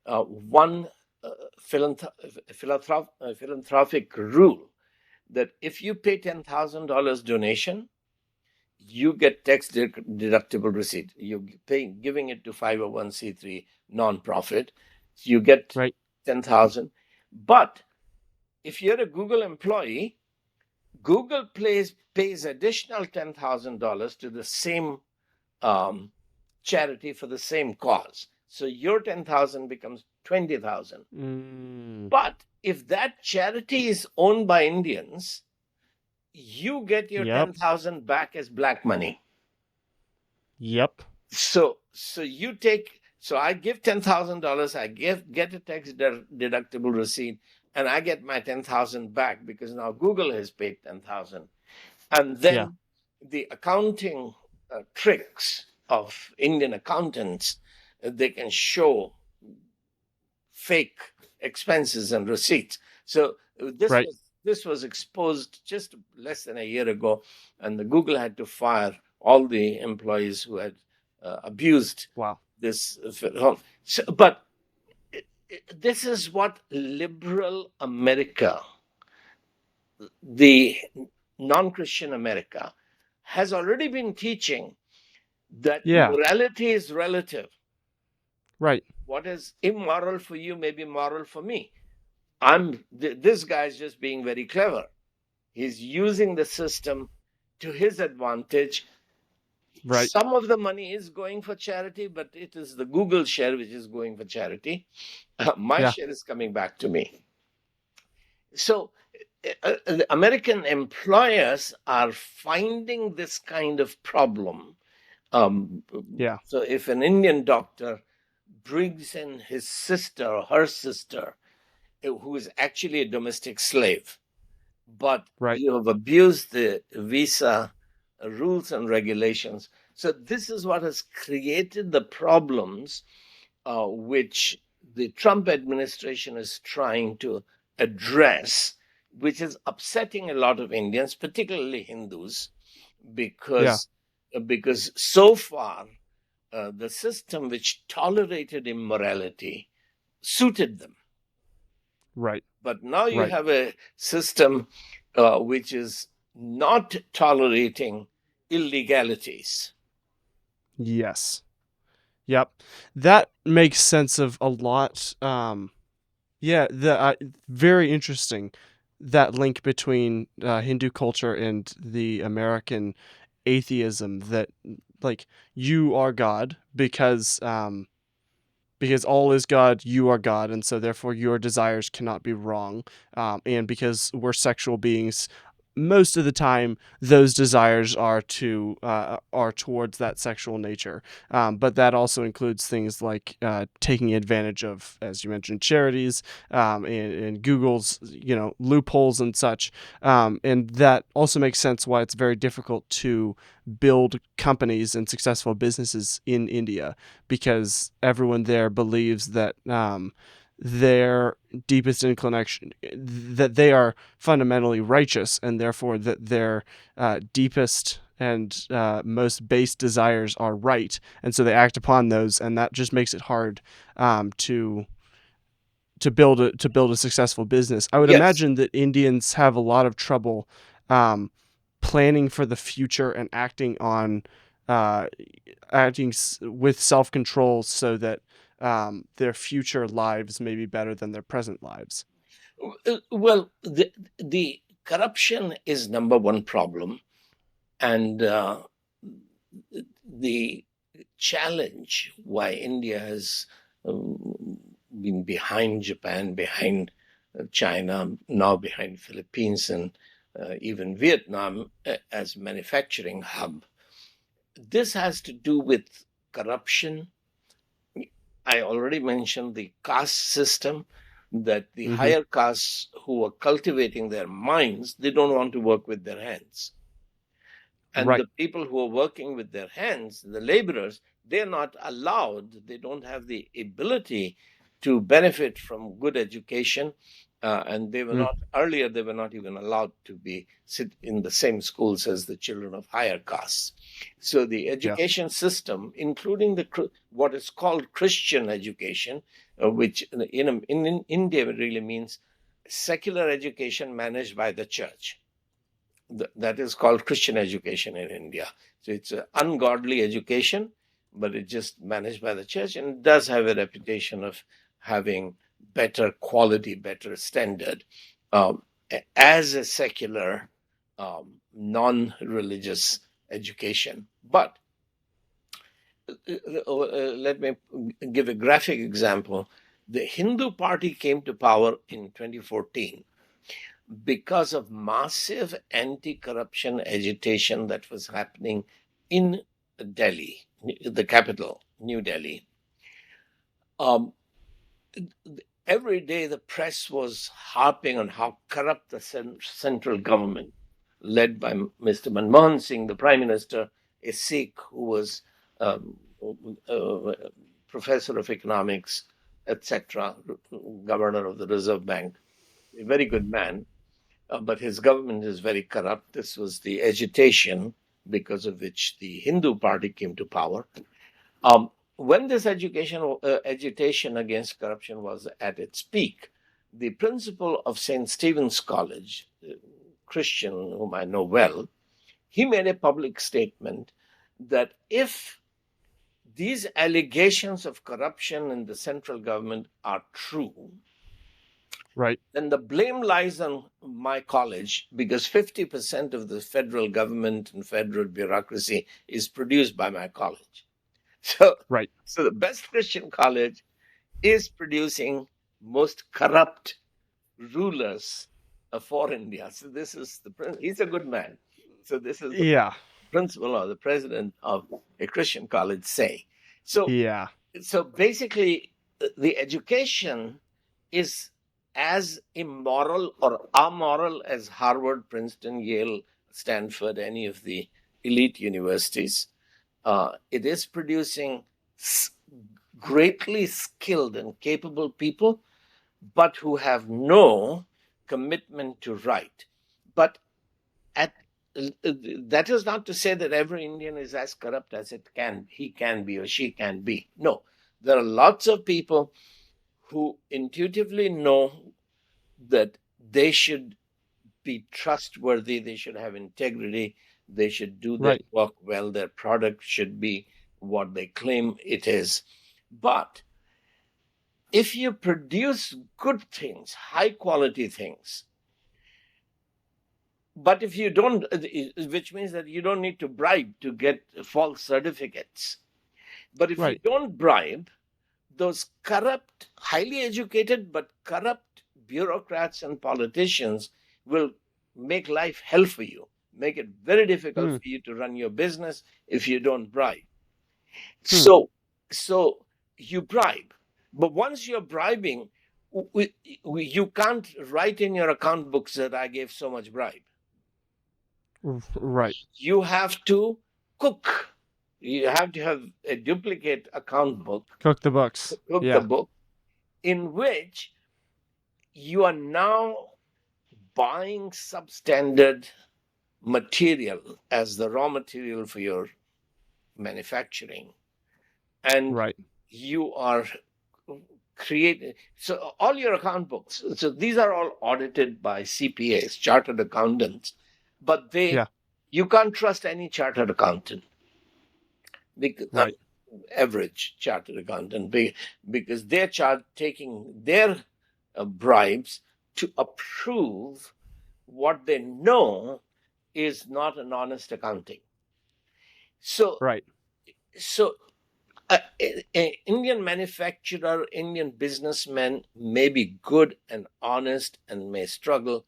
one uh, philanthropic rule that if you pay $10,000 donation, you get tax deductible receipt. You pay giving it to 501c3 nonprofit, you get Right. 10,000. But if you're a Google employee, Google pays additional $10,000 to the same um, charity for the same cause. So your 10,000 becomes 20,000. Mm. But if that charity is owned by Indians, you get your Yep. 10,000 back as black money. Yep. So you take, so I give $10,000, I get a tax deductible receipt, and I get my 10,000 back because now Google has paid 10,000. And Yeah. then the accounting tricks of Indian accountants, they can show fake expenses and receipts. So Right. this was exposed just less than a year ago, and the Google had to fire all the employees who had abused Wow. this. So, but this is what liberal America, the non-Christian America, has already been teaching, that Yeah. morality is relative. Right. What is immoral for you may be moral for me. This guy's just being very clever. He's using the system to his advantage. Right. Some of the money is going for charity, but it is the Google share which is going for charity. My Yeah. share is coming back to me. So the American employers are finding this kind of problem. Um, Yeah. so if an Indian doctor brings in his sister or her sister, who is actually a domestic slave, but Right. you have abused the visa rules and regulations. So this is what has created the problems which the Trump administration is trying to address, which is upsetting a lot of Indians, particularly Hindus, Yeah. because so far the system which tolerated immorality suited them. Right. But now you Right. have a system which is not tolerating illegalities. Yes. Yep. That makes sense of a lot. Yeah, the very interesting, that link between Hindu culture and the American atheism, that like you are God because all is God, you are God, and so therefore your desires cannot be wrong. And because we're sexual beings, most of the time those desires are towards that sexual nature. But that also includes things like taking advantage of, as you mentioned, charities, and Google's loopholes and such. And that also makes sense why it's very difficult to build companies and successful businesses in India, because everyone there believes that their deepest inclination, that they are fundamentally righteous, and therefore that their deepest and most base desires are right, and so they act upon those, and that just makes it hard to build a successful business. I would Yes, imagine that Indians have a lot of trouble um, planning for the future and uh, acting with self control so that their future lives may be better than their present lives. Well, the corruption is number one problem, and the challenge why India has been behind Japan, behind China, now behind Philippines, and even Vietnam as manufacturing hub. This has to do with corruption. I already mentioned the caste system, that the Mm-hmm. higher castes who are cultivating their minds, they don't want to work with their hands. And Right. the people who are working with their hands, the laborers, they're not allowed, they don't have the ability to benefit from good education. And they were Mm. not, earlier, they were not even allowed to be sit in the same schools as the children of higher castes. So the Yeah. education system, including what is called Christian education, which in India really means secular education managed by the church. That is called Christian education in India. So it's an ungodly education, but it's just managed by the church, and it does have a reputation of having better quality, better standard um, as a secular, non-religious education. But let me give a graphic example. The Hindu party came to power in 2014 because of massive anti-corruption agitation that was happening in Delhi, the capital, New Delhi. Um, every day the press was harping on how corrupt the central government, led by Mr. Manmohan Singh, the prime minister, a Sikh who was um, professor of economics, etc., governor of the Reserve Bank, a very good man, but his government is very corrupt. This was the agitation because of which the Hindu party came to power. When this agitation against corruption was at its peak, the principal of St. Stephen's College, Christian, whom I know well, he made a public statement that if these allegations of corruption in the central government are true, Right. then the blame lies on my college because 50% of the federal government and federal bureaucracy is produced by my college. So, Right. so the best Christian college is producing most corrupt rulers for India. So this is he's a good man. So this is the Yeah. principal or the president of a Christian college say. So Yeah. so basically the education is as immoral or amoral as Harvard, Princeton, Yale, Stanford, any of the elite universities. It is producing greatly skilled and capable people, but who have no commitment to right. But at that is not to say that every Indian is as corrupt as he can be or she can be. No, there are lots of people who intuitively know that they should be trustworthy, they should have integrity, they should do their Right. work well, their product should be what they claim it is. But if you produce good things, high quality things, but if you don't, which means that you don't need to bribe to get false certificates. But if you Right. don't bribe, those corrupt, highly educated, but corrupt bureaucrats and politicians will make life hell for you, make it very difficult Hmm. for you to run your business if you don't bribe. Hmm. So, so you bribe. But once you're bribing, you can't write in your account books that I gave so much bribe. Right. You have to cook. You have to have a duplicate account book, Cook the books. cook the Yeah. book, in which you are now buying substandard material as the raw material for your manufacturing. And Right. you are creating, so all your account books, so these are all audited by CPAs, chartered accountants, but they Yeah. You can't trust any chartered accountant, because, Right. average chartered accountant, because they're taking their bribes to approve what they know is not an honest accounting. So, Right. so a Indian manufacturer, Indian businessman may be good and honest and may struggle,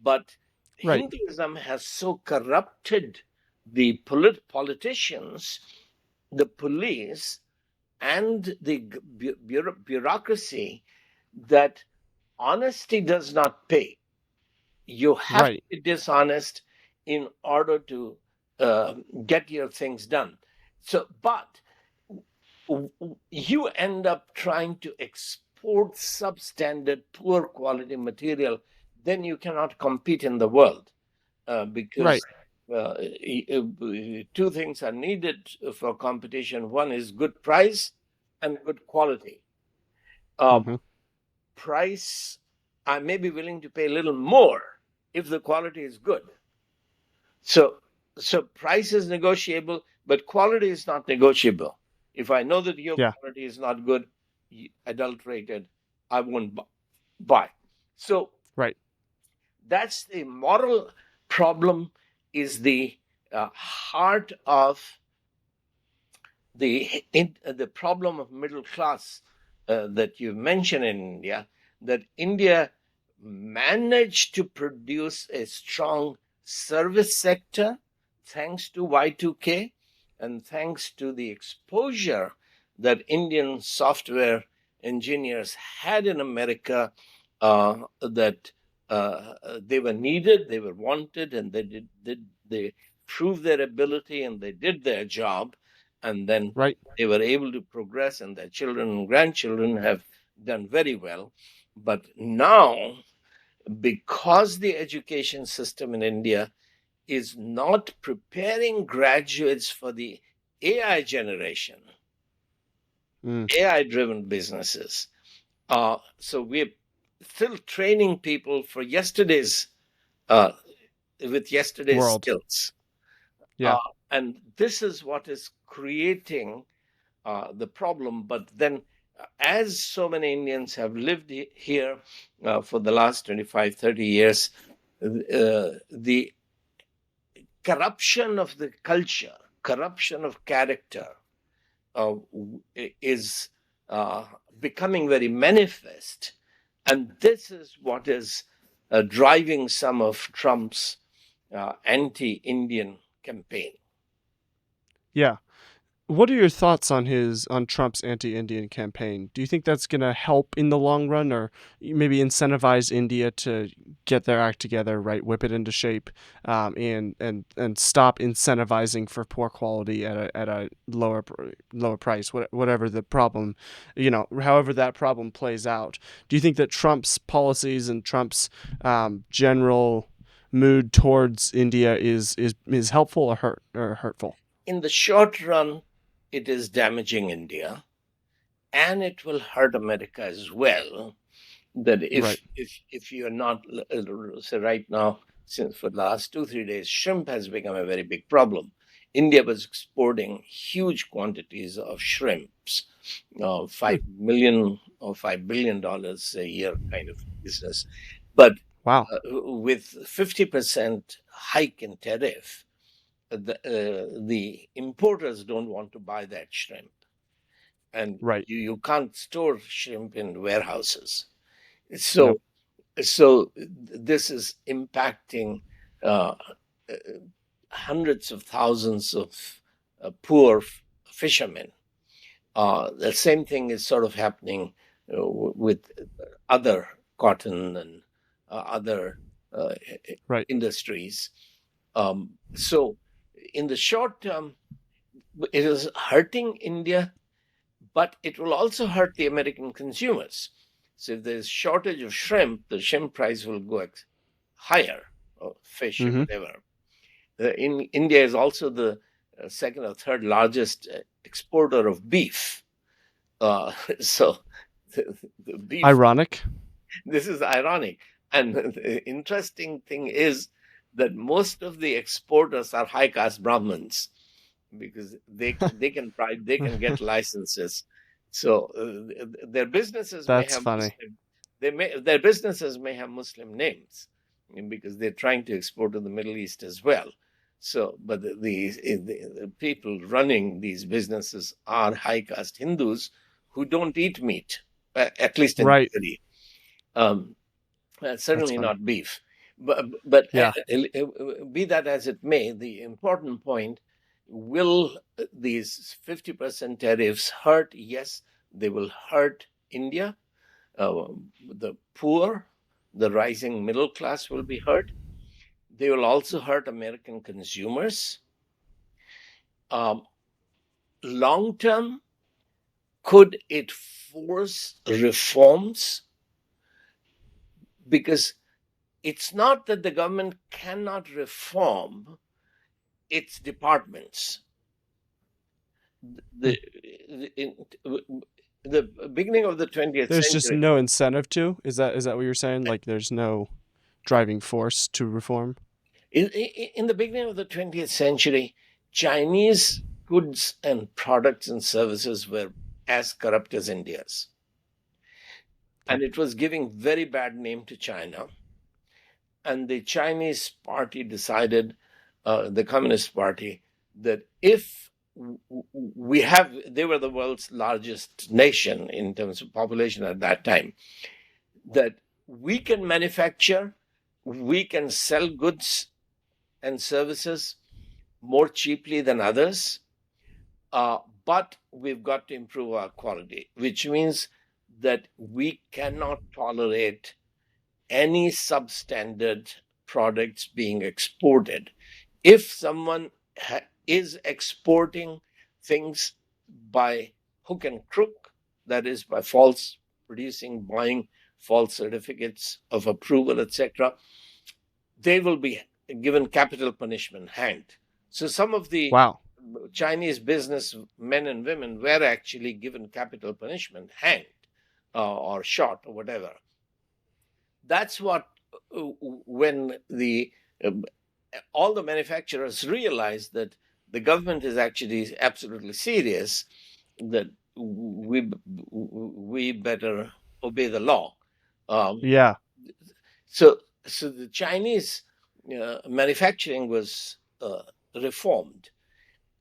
but Right. Hinduism has so corrupted the politicians, the police, and the bureaucracy, that honesty does not pay. You have to Right. be dishonest in order to uh, get your things done. So, but you end up trying to export substandard, poor quality material, then you cannot compete in the world, because Right. two things are needed for competition. One is good price and good quality. Uh, Hmm. Price, I may be willing to pay a little more if the quality is good. So, so price is negotiable, but quality is not negotiable. If I know that your Yeah. quality is not good, adulterated, I won't buy. So Right. that's the moral problem. Is the heart of the problem of middle class that you mentioned in India, that India managed to produce a strong service sector thanks to Y2K and thanks to the exposure that Indian software engineers had in America, that they were needed, they were wanted, and they proved their ability and they did their job, and then Right. they were able to progress, and their children and grandchildren have done very well. But now, because the education system in India is not preparing graduates for the AI generation, Mm. AI driven businesses, so we're still training people for yesterday's, uh, with yesterday's World. skills. Yeah. uh, and this is what is creating the problem. But then, as so many Indians have lived here for the last 25, 30 years, the corruption of the culture, corruption of character, is uh, becoming very manifest. And this is what is driving some of Trump's anti Indian campaign. Yeah. What are your thoughts on his on Trump's anti-Indian campaign? Do you think that's going to help in the long run, or maybe incentivize India to get their act together, right? Whip it into shape, and stop incentivizing for poor quality at a lower price, whatever the problem, however that problem plays out. Do you think that Trump's policies and Trump's general mood towards India is helpful or hurtful? In the short run, it is damaging India, and it will hurt America as well. That Right. if you're not, say right now, since for the last 2 3 days, shrimp has become a very big problem. India was exporting huge quantities of shrimps, Hmm. 5 million or $5 billion a year kind of business. But Wow. with 50% hike in tariff, the importers don't want to buy that shrimp, and Right. you can't store shrimp in warehouses. Yep. So, so this is impacting uh, uh, hundreds of thousands of poor fishermen. The same thing is sort of happening with other cotton and other uh, Right. industries. So, in the short term, it is hurting India, but it will also hurt the American consumers. So if there's shortage of shrimp, the shrimp price will go higher, or fish, Mm-hmm. whatever. In India is also the second or third largest exporter of beef. So the beef. Ironic. This is ironic, and the interesting thing is, that most of the exporters are high caste Brahmins because they can get licenses. So their businesses may That's have funny. Muslim, their businesses may have Muslim names because they're trying to export to the Middle East as well. So, but the people running these businesses are high caste Hindus who don't eat meat, at least in Right. theory. That's Certainly funny. not beef. But Yeah. be that as it may, the important point, will these 50% tariffs hurt? Yes, they will hurt India. The poor, the rising middle class will be hurt. They will also hurt American consumers. Um, Long term, could it force reforms? Because it's not that the government cannot reform its departments. Hmm. In the beginning of the 20th There's just century, no incentive to. Is that what you're saying? Like there's no driving force to reform? in the beginning of the 20th century, Chinese goods and products and services were as corrupt as India's. Okay. And it was giving very bad name to China. And the Chinese party decided, the Communist Party, that if they were the world's largest nation in terms of population at that time, that we can manufacture, we can sell goods and services more cheaply than others, but we've got to improve our quality, which means that we cannot tolerate any substandard products being exported. If someone is exporting things by hook and crook, that is, by false producing, buying false certificates of approval, etc., they will be given capital punishment, hanged. So some of the Wow. Chinese business men and women were actually given capital punishment, hanged, or shot or whatever. That's what, when the all the manufacturers realized that the government is actually absolutely serious, that we better obey the law. Um, Yeah. so the Chinese manufacturing was reformed,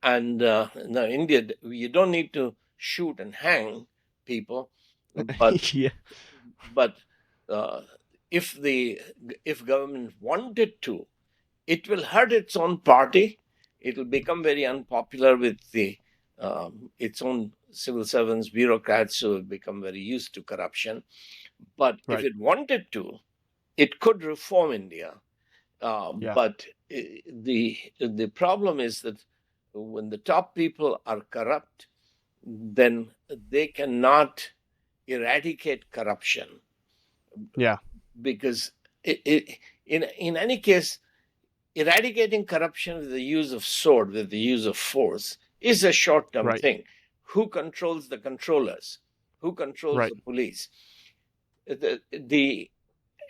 and now India, you don't need to shoot and hang people, but Yeah. but uh, if the if government wanted to, it will hurt its own party. It will become very unpopular with the its own civil servants, bureaucrats who have become very used to corruption. But if Right. it wanted to, it could reform India. Yeah. But the problem is that when the top people are corrupt, then they cannot eradicate corruption, Yeah. because in any case, eradicating corruption with the use of sword, with the use of force, is a short term Right. thing. Who controls the controllers? Who controls Right. the police? The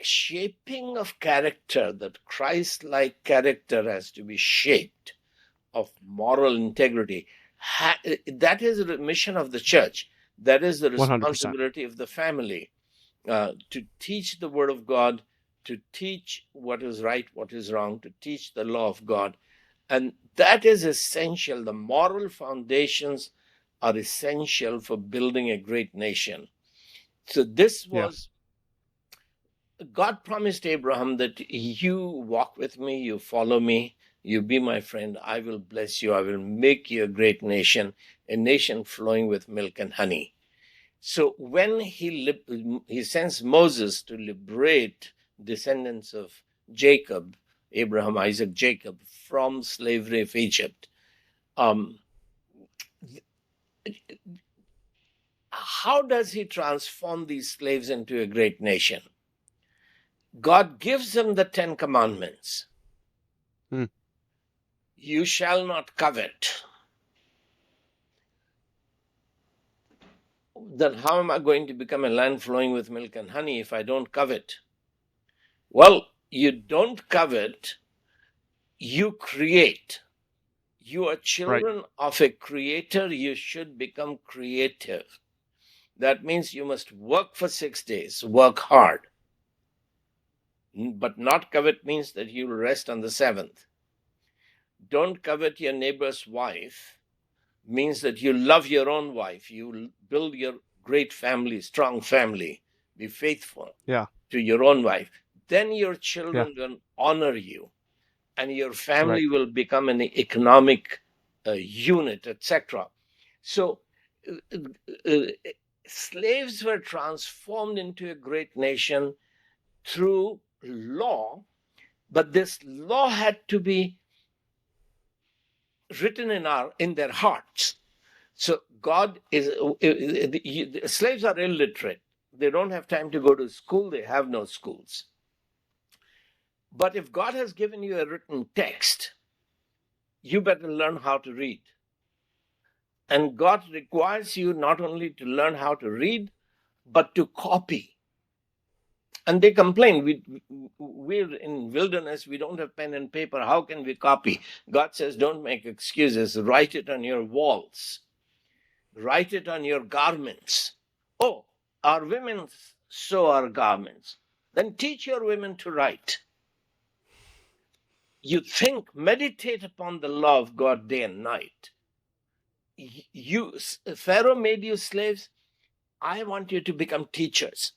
shaping of character, that Christ like character has to be shaped, of moral integrity. That is the mission of the church. That is the 100%. responsibility of the family, to teach the word of God, to teach what is right, what is wrong, to teach the law of God. And that is essential. The moral foundations are essential for building a great nation. So, this Yeah. was, God promised Abraham that you walk with me, you follow me, you be my friend, I will bless you, I will make you a great nation, a nation flowing with milk and honey. So when he sends Moses to liberate descendants of Jacob, Abraham, Isaac, Jacob, from slavery of Egypt, um, how does he transform these slaves into a great nation? God gives them the 10 Commandments. Hmm. You shall not covet. Then how am I going to become a land flowing with milk and honey if I don't covet? Well, you don't covet You create. You are Right. children of a creator. You should become creative. That means you must work for 6 days, work hard, but not covet means that you will rest on the seventh. Don't covet your neighbor's wife means that you love your own wife. You build your great family, strong family. Be faithful Yeah. to your own wife. Then your Yeah. children will honor you, and your Right. family will become an economic unit, etc. So, uh, uh, slaves were transformed into a great nation through law, but this law had to be written in their hearts. So God is slaves are illiterate. They don't have time to go to school. They have no schools. But if God has given you a written text, you better learn how to read. And God requires you not only to learn how to read, but to copy. And they complain, we're in wilderness, we don't have pen and paper, how can we copy? God says, don't make excuses, write it on your walls, write it on your garments. Oh, our women sew our garments. Then teach your women to write. You think, meditate upon the law of God day and night. Pharaoh made you slaves. I want you to become teachers.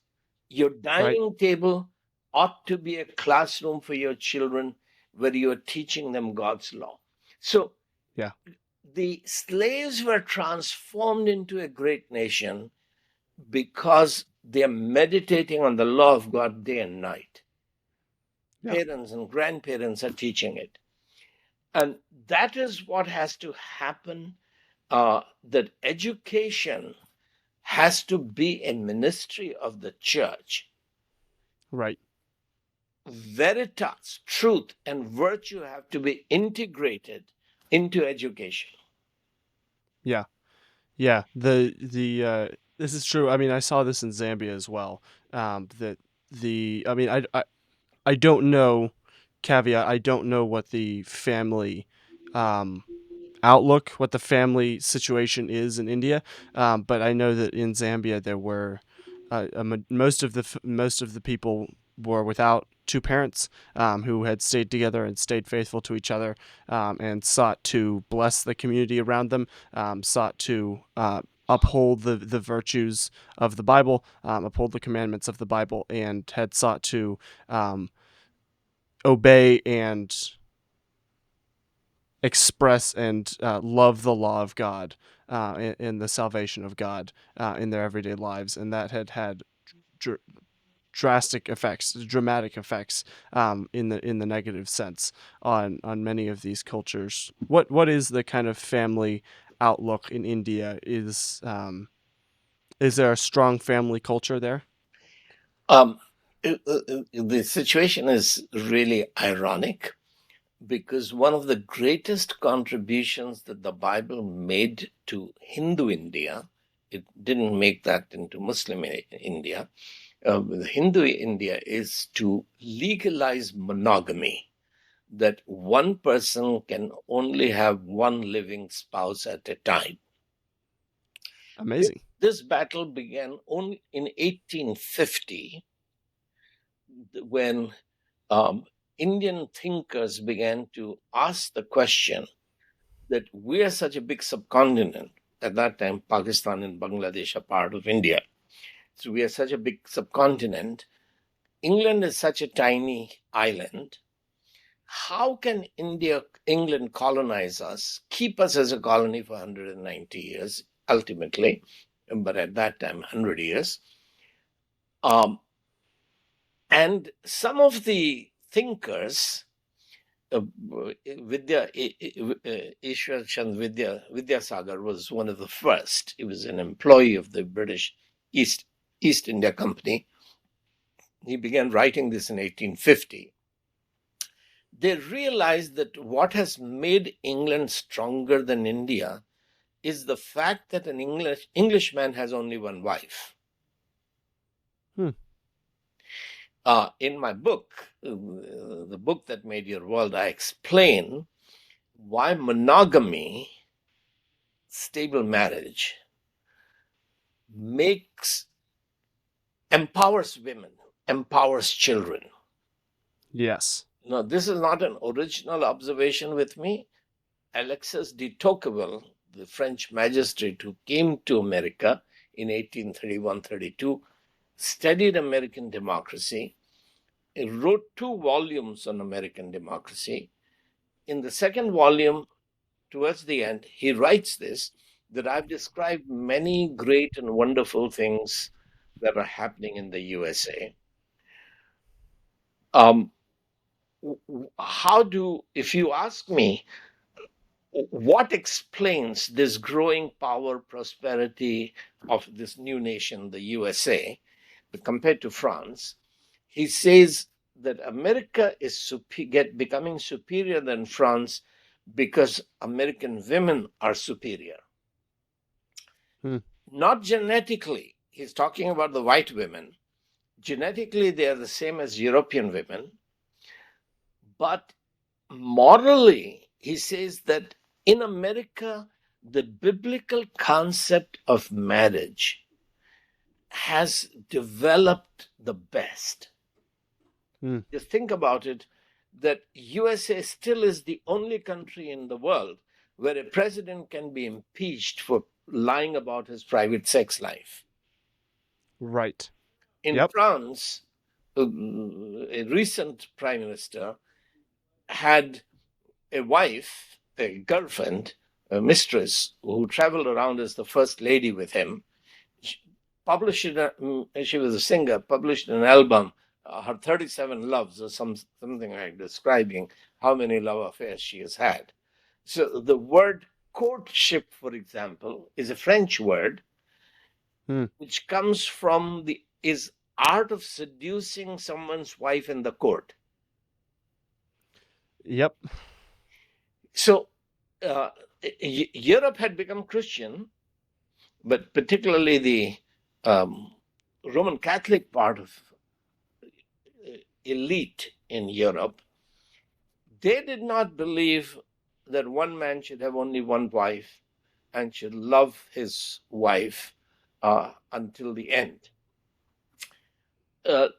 Your Right. dining table ought to be a classroom for your children where you are teaching them God's law. So Yeah. the slaves were transformed into a great nation because they're meditating on the law of God day and night. Yeah. Parents and grandparents are teaching it. And that is what has to happen, that education has to be a ministry of the church. Right. Veritas, truth, and virtue have to be integrated into education. Yeah. Yeah. This is true. I mean, I saw this in Zambia as well. That the I mean, I don't know, caveat, I don't know what the family um outlook, what the family situation is in India. But I know that in Zambia there were most of the people were without two parents, who had stayed together and stayed faithful to each other, and sought to bless the community around them, sought to uphold the virtues of the Bible, uphold the commandments of the Bible, and had sought to um, obey and express and love the law of God, in the salvation of God, in their everyday lives, and that had had dr- drastic effects, dramatic effects, in the negative sense on many of these cultures. What is the kind of family outlook in India? Is there a strong family culture there? Um, the situation is really ironic because one of the greatest contributions that the Bible made to Hindu India, it didn't make that into Muslim India. Hindu India is to legalize monogamy, that one person can only have one living spouse at a time. This, Amazing. this battle began only in 1850 when Indian thinkers began to ask the question that we are such a big subcontinent. At that time, Pakistan and Bangladesh are part of India. So we are such a big subcontinent. England is such a tiny island. How can England colonize us, keep us as a colony for 190 years, ultimately, but at that time, 100 years? Um, and some of the thinkers, Ishwar Chand Vidyasagar was one of the first. He was an employee of the British East East India Company. He began writing this in 1850. They realized that what has made England stronger than India is the fact that an Englishman has only one wife. Hmm. In my book, the book that made your world, I explain why monogamy, stable marriage, makes empowers women, empowers children. Yes. Now, this is not an original observation with me. Alexis de Tocqueville, the French magistrate who came to America in 1831-32, studied American democracy. He wrote 2 volumes on American democracy. In the second volume, towards the end, he writes this, that I've described many great and wonderful things that are happening in the USA. Um, how do, if you ask me, what explains this growing power, prosperity of this new nation, the USA, compared to France? He says that America is becoming superior than France because American women are superior. Hmm. Not genetically. He's talking about the white women. Genetically, they are the same as European women. But morally, he says that in America, the biblical concept of marriage has developed the best. Hmm. Just think about it, that USA still is the only country in the world where a president can be impeached for lying about his private sex life. Right. In Yep. France, a recent prime minister had a wife, a girlfriend, a mistress who traveled around as the first lady with him. She she was a singer, published an album, her 37 loves, or something like describing how many love affairs she has had. So the word courtship, for example, is a French word Hmm. which comes from the is art of seducing someone's wife in the court. Yep. So uh, Europe had become Christian, but particularly the um, Roman Catholic part of elite in Europe, they did not believe that one man should have only one wife and should love his wife until the end. Uh,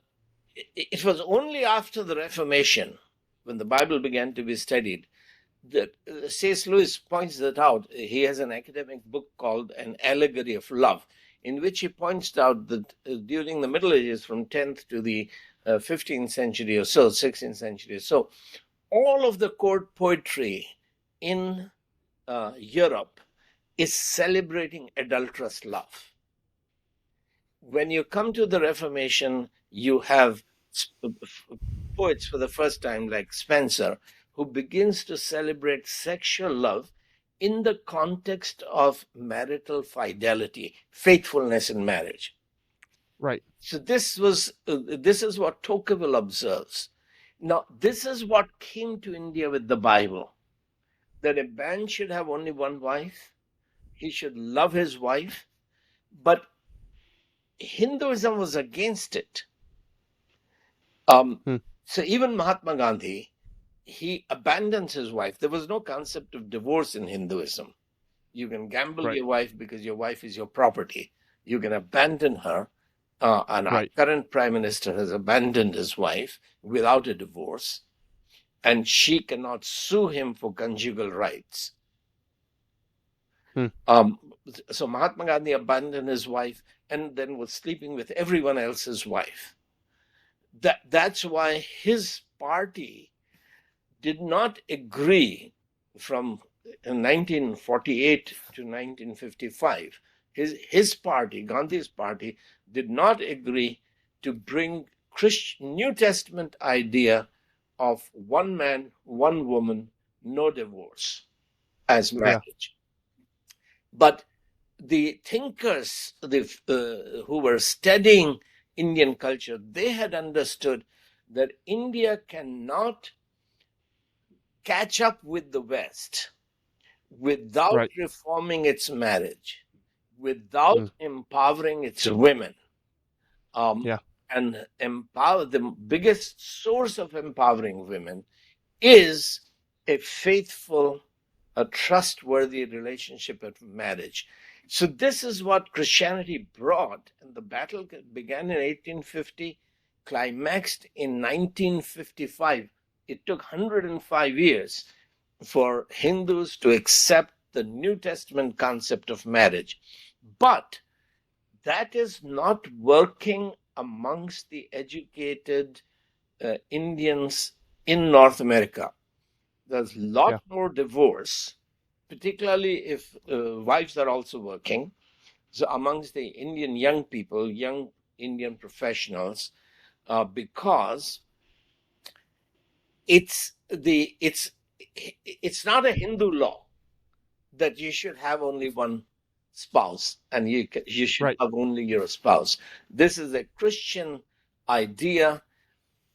it was only after the Reformation, when the Bible began to be studied, that C.S. Lewis points that out. He has an academic book called An Allegory of Love, in which he points out that during the Middle Ages, from 10th to the 15th century or so, 16th century or so, all of the court poetry in Europe is celebrating adulterous love. When you come to the Reformation, you have poets for the first time, like Spencer, who begins to celebrate sexual love in the context of marital fidelity, faithfulness in marriage. Right. So this is what Tocqueville observes. Now, this is what came to India with the Bible, that a man should have only one wife, he should love his wife, but Hinduism was against it. Um, Hmm. so even Mahatma Gandhi, he abandons his wife. There was no concept of divorce in Hinduism. You can gamble Right. your wife because your wife is your property. You can abandon her. And our Right. current prime minister has abandoned his wife without a divorce, and she cannot sue him for conjugal rights. Hmm. Um, so Mahatma Gandhi abandoned his wife and then was sleeping with everyone else's wife. That's why his party did not agree from 1948 to 1955. His party, Gandhi's party, did not agree to bring New Testament idea of one man, one woman, no divorce as Yeah. marriage. But the thinkers who were studying Indian culture, they had understood that India cannot catch up with the West without Right. reforming its marriage, Hmm. without empowering its women. Um, Yeah. And empower the biggest source of empowering women is a faithful, a trustworthy relationship of marriage. So this is what Christianity brought, and the battle began in 1850, climaxed in 1955. It took 105 years for Hindus to accept the New Testament concept of marriage. But that is not working amongst the educated Indians in North America. There's a lot Yeah. more divorce, particularly if wives are also working. So amongst the Indian young people, young Indian professionals, because it's the it's not a Hindu law that you should have only one spouse and you should Right. love only your spouse. This is a Christian idea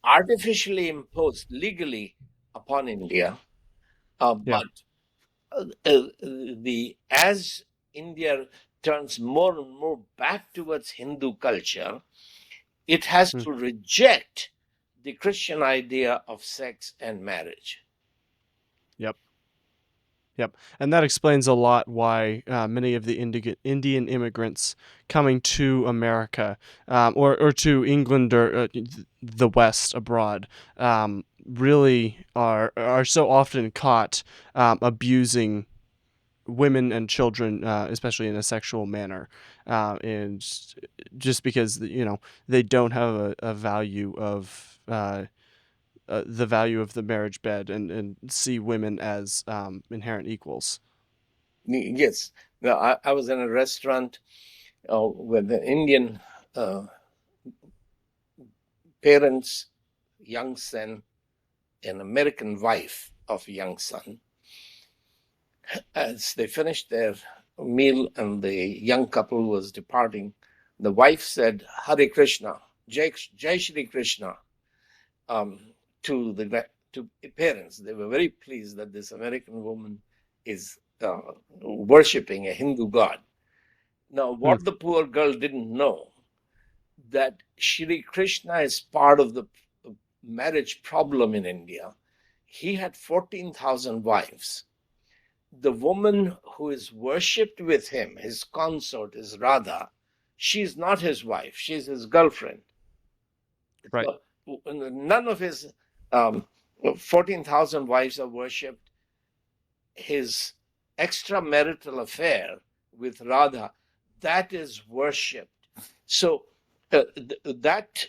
artificially imposed legally upon India, Yeah. but the as India turns more and more back towards Hindu culture, it has Mm. to reject the Christian idea of sex and marriage. Yep. Yep. And that explains a lot why many of the Indian immigrants coming to America, or to England, or the West abroad, really are so often caught abusing women and children, especially in a sexual manner, and just because they don't have a value of the value of the marriage bed, and see women as inherent equals. Yes. Now, I was in a restaurant with an Indian uh, parents, young son, an American wife of a young son. As they finished their meal and the young couple was departing, the wife said, Hare Krishna, Jai Shri Krishna, to the parents. They were very pleased that this American woman is worshipping a Hindu god. Now, Hmm. what the poor girl didn't know, that Shri Krishna is part of the marriage problem in India. He had 14,000 wives. The woman who is worshipped with him, his consort, is Radha. She's not his wife, she's his girlfriend. Right. So none of his um, 14,000 wives are worshipped. His extramarital affair with Radha, that is worshipped. So that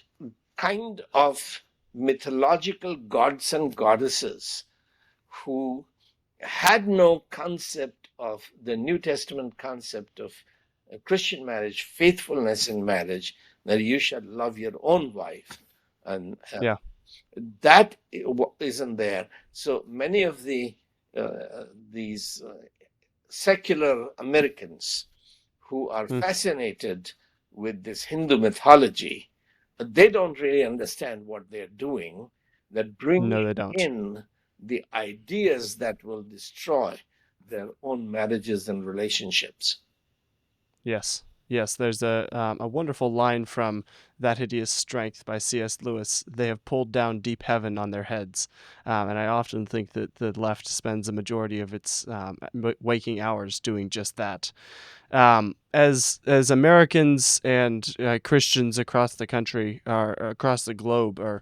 kind of mythological gods and goddesses who had no concept of the New Testament concept of Christian marriage, faithfulness in marriage, that you should love your own wife, and Yeah. that isn't there. So many of these secular Americans who are Hmm. fascinated with this Hindu mythology, they don't really understand what they're doing. That bring No, they don't. in the ideas that will destroy their own marriages and relationships. Yes. Yes, there's a wonderful line from That Hideous Strength by C.S. Lewis. They have pulled down deep heaven on their heads. And I often think that the left spends a majority of its waking hours doing just that. As Americans and Christians across the country, or across the globe, are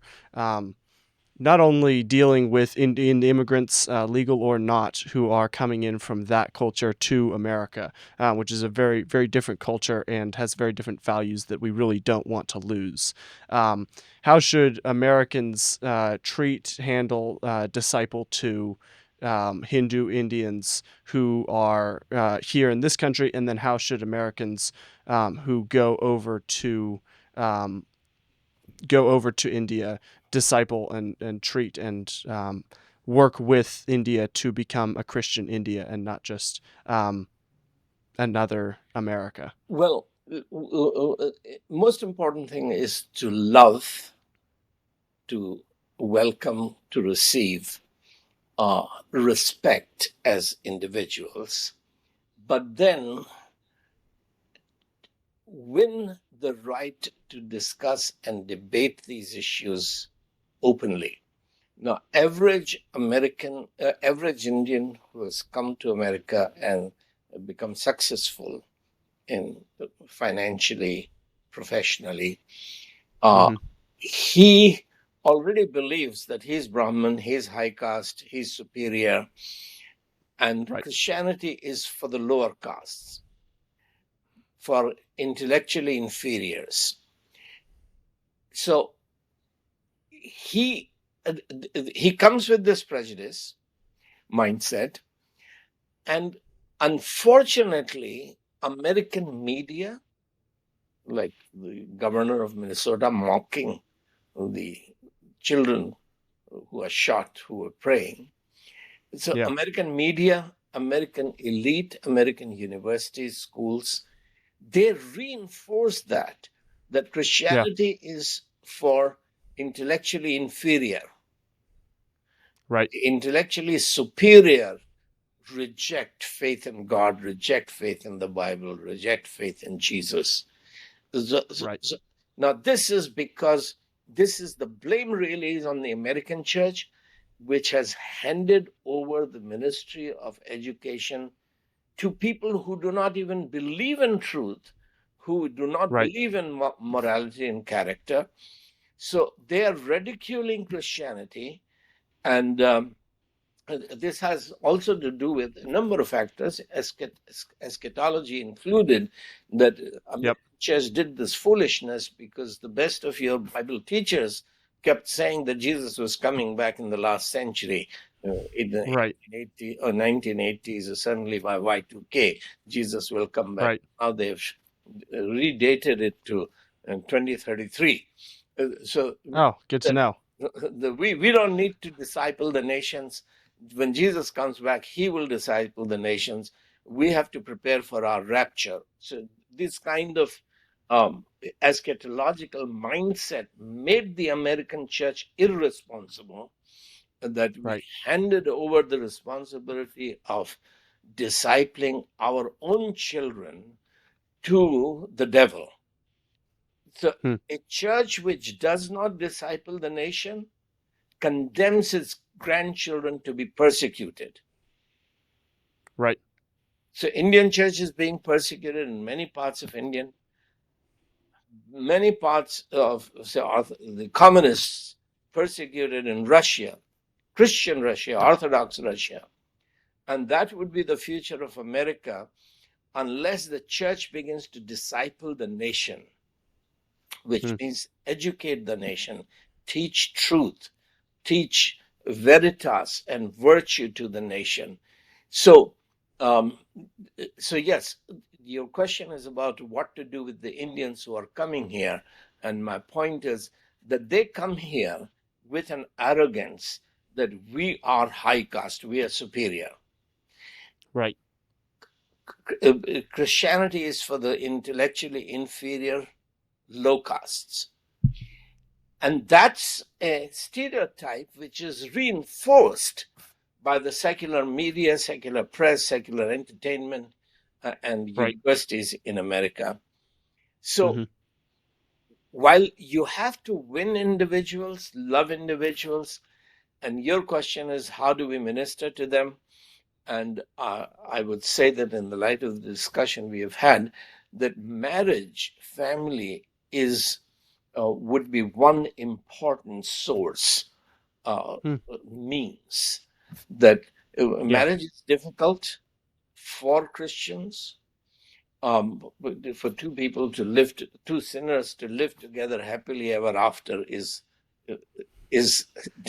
not only dealing with Indian immigrants, legal or not, who are coming in from that culture to America, which is a very, very different culture and has very different values that we really don't want to lose. How should Americans handle, disciple to Hindu Indians who are here in this country, and then how should Americans who um, go over to India, disciple and treat and work with India to become a Christian India and not just another America? Well, most important thing is to love, to welcome, to receive, respect as individuals, but then win the right to discuss and debate these issues openly. Now, average Indian who has come to America and become successful in financially, professionally, uh, Hmm. he already believes that he's Brahmin, he's high caste, he's superior, and Right. Christianity is for the lower castes, for intellectually inferiors. So he he comes with this prejudice mindset, and unfortunately, American media, like the governor of Minnesota mocking the children who are shot who were praying. So, Yeah. American media, American elite, American universities, schools, they reinforce that Yeah. Christianity is for intellectually inferior, Right. intellectually superior. Reject faith in God, reject faith in the Bible, reject faith in Jesus. So, so- Right. so- Now, this is because this is the blame really is on the American church, which has handed over the ministry of education to people who do not even believe in truth, who do not Right. believe in morality and character. So they are ridiculing Christianity, and this has also to do with a number of factors, eschatology included, that Yep. American church did this foolishness because the best of your Bible teachers kept saying that Jesus was coming back in the last century, in the Right. 1880 or 1980s, or certainly by Y2K, Jesus will come back. Right. Now they've redated it to 2033. So Oh, good to that know. we don't need to disciple the nations. When Jesus comes back, he will disciple the nations. We have to prepare for our rapture. So this kind of eschatological mindset made the American church irresponsible, that we Right. handed over the responsibility of discipling our own children to the devil. So Hmm. a church which does not disciple the nation condemns its grandchildren to be persecuted. Right. So Indian church is being persecuted in many parts of India, many parts of say, the communists persecuted in Russia, Christian Russia, Orthodox Russia. And that would be the future of America unless the church begins to disciple the nation, which Hmm. means educate the nation, teach truth, teach veritas and virtue to the nation. So, um, so yes, your question is about what to do with the Indians who are coming here, and my point is that they come here with an arrogance that we are high caste, we are superior. Right. Christianity is for the intellectually inferior, low castes. And that's a stereotype which is reinforced by the secular media, secular press, secular entertainment, and Right. universities in America. So Hmm. while you have to win individuals, love individuals, and your question is how do we minister to them? And I would say that in the light of the discussion we have had, that marriage, family is would be one important source, uh, Hmm. means that Yeah. marriage is difficult for Christians. For two people to live, two sinners to live together happily ever after is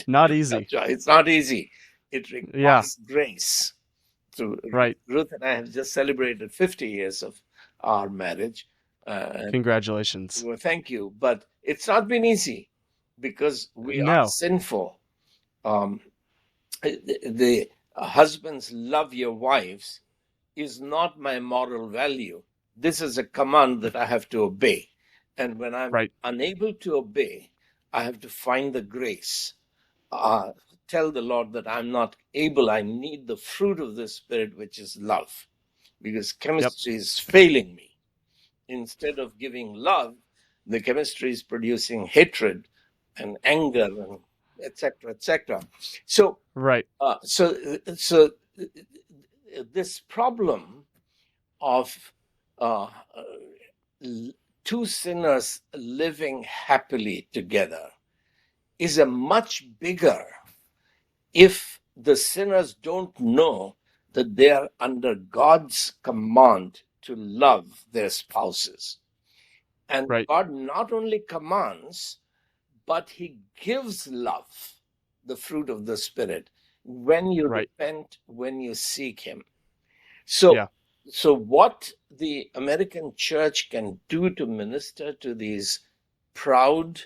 Not difficult. easy. It's not easy. It Yeah. requires grace. So Right. Ruth and I have just celebrated 50 years of our marriage, and Congratulations. well, thank you. But it's not been easy because we are No. sinful. Um, the husbands love your wives is not my moral value. This is a command that I have to obey. And when I'm Right. unable to obey, I have to find the grace. Uh, Tell the Lord that I'm not able. I need the fruit of the Spirit, which is love, because Yep. chemistry is failing me. Instead of giving love, the chemistry is producing hatred and anger and etc. etc. So, Right. so this problem of uh, two sinners living happily together is a much bigger if the sinners don't know that they are under God's command to love their spouses. And Right. God not only commands, but He gives love, the fruit of the Spirit, when you Right. repent, when you seek Him. So, Yeah. so what the American church can do to minister to these proud,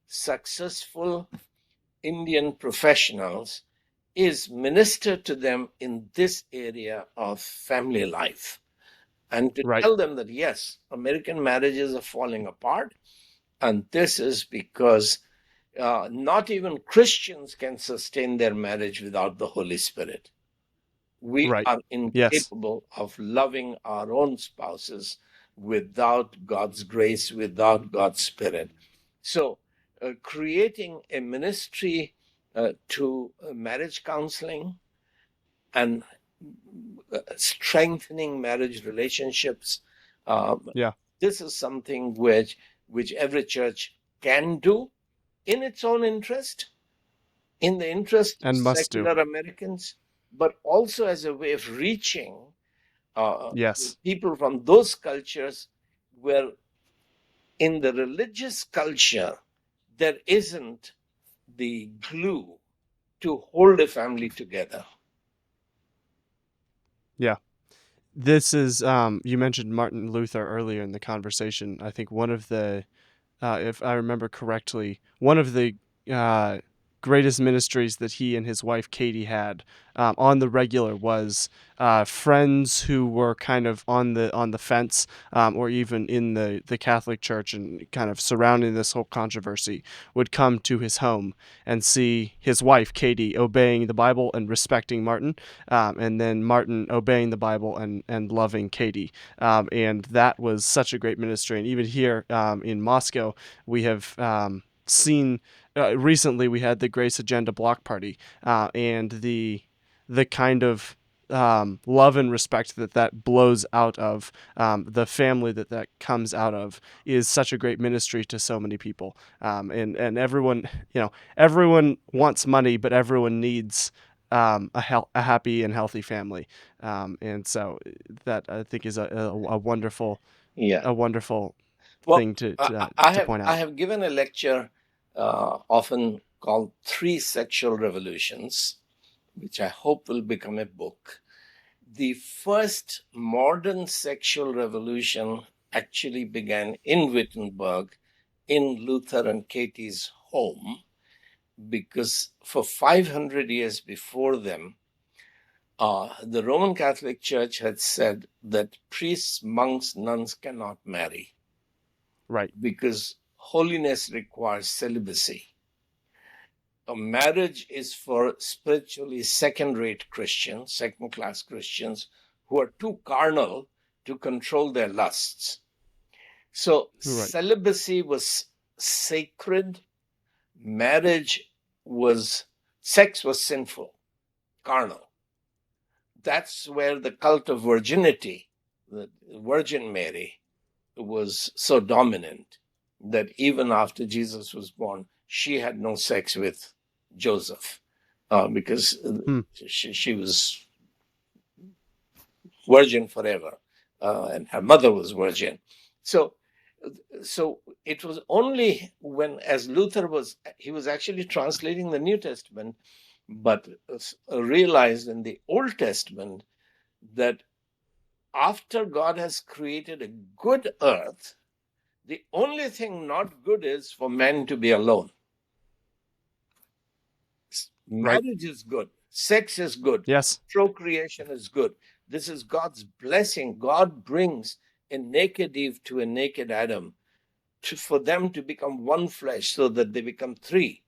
successful Indian professionals is minister to them in this area of family life and to Right. tell them that yes, American marriages are falling apart, and this is because not even Christians can sustain their marriage without the Holy Spirit. We Right. are Yes. incapable of loving our own spouses without God's grace, without God's Spirit. So, creating a ministry to marriage counseling and strengthening marriage relationships. Um, Yeah. this is something which every church can do in its own interest, in the interest of And must do. secular Americans, but also as a way of reaching Yes. people from those cultures where in the religious culture there isn't the glue to hold a family together. Yeah. This is you mentioned Martin Luther earlier in the conversation. I think one of the if I remember correctly, one of the uh, greatest ministries that he and his wife Katie had on the regular was friends who were kind of on the fence, or even in the Catholic Church and kind of surrounding this whole controversy, would come to his home and see his wife Katie obeying the Bible and respecting Martin, and then Martin obeying the Bible and loving Katie, and that was such a great ministry. And even here in Moscow, we have seen recently we had the Grace Agenda Block Party, and the kind of love and respect that that blows out of, the family that that comes out of, is such a great ministry to so many people. And everyone, everyone wants money, but everyone needs a happy and healthy family. And so that I think is a wonderful Yeah. a wonderful Well, thing to point I out. have given a lecture often called Three Sexual Revolutions, which I hope will become a book. The first modern sexual revolution actually began in Wittenberg, in Luther and Katie's home, because for 500 years before them, the Roman Catholic Church had said that priests, monks, nuns cannot marry Right. because holiness requires celibacy. A marriage is for spiritually second rate Christians, second class Christians who are too carnal to control their lusts. So, Right. celibacy was sacred, marriage was, sex was sinful, carnal. That's where the cult of virginity, the Virgin Mary, was so dominant that even after Jesus was born, she had no sex with Joseph because Hmm. she was virgin forever, and her mother was virgin. So, so it was only when, as Luther was, he was actually translating the New Testament, but realized in the Old Testament that after God has created a good earth, the only thing not good is for men to be alone. Right. Marriage is good, sex is good, Yes. procreation is good. This is God's blessing. God brings a naked Eve to a naked Adam for them to become one flesh so that they become three.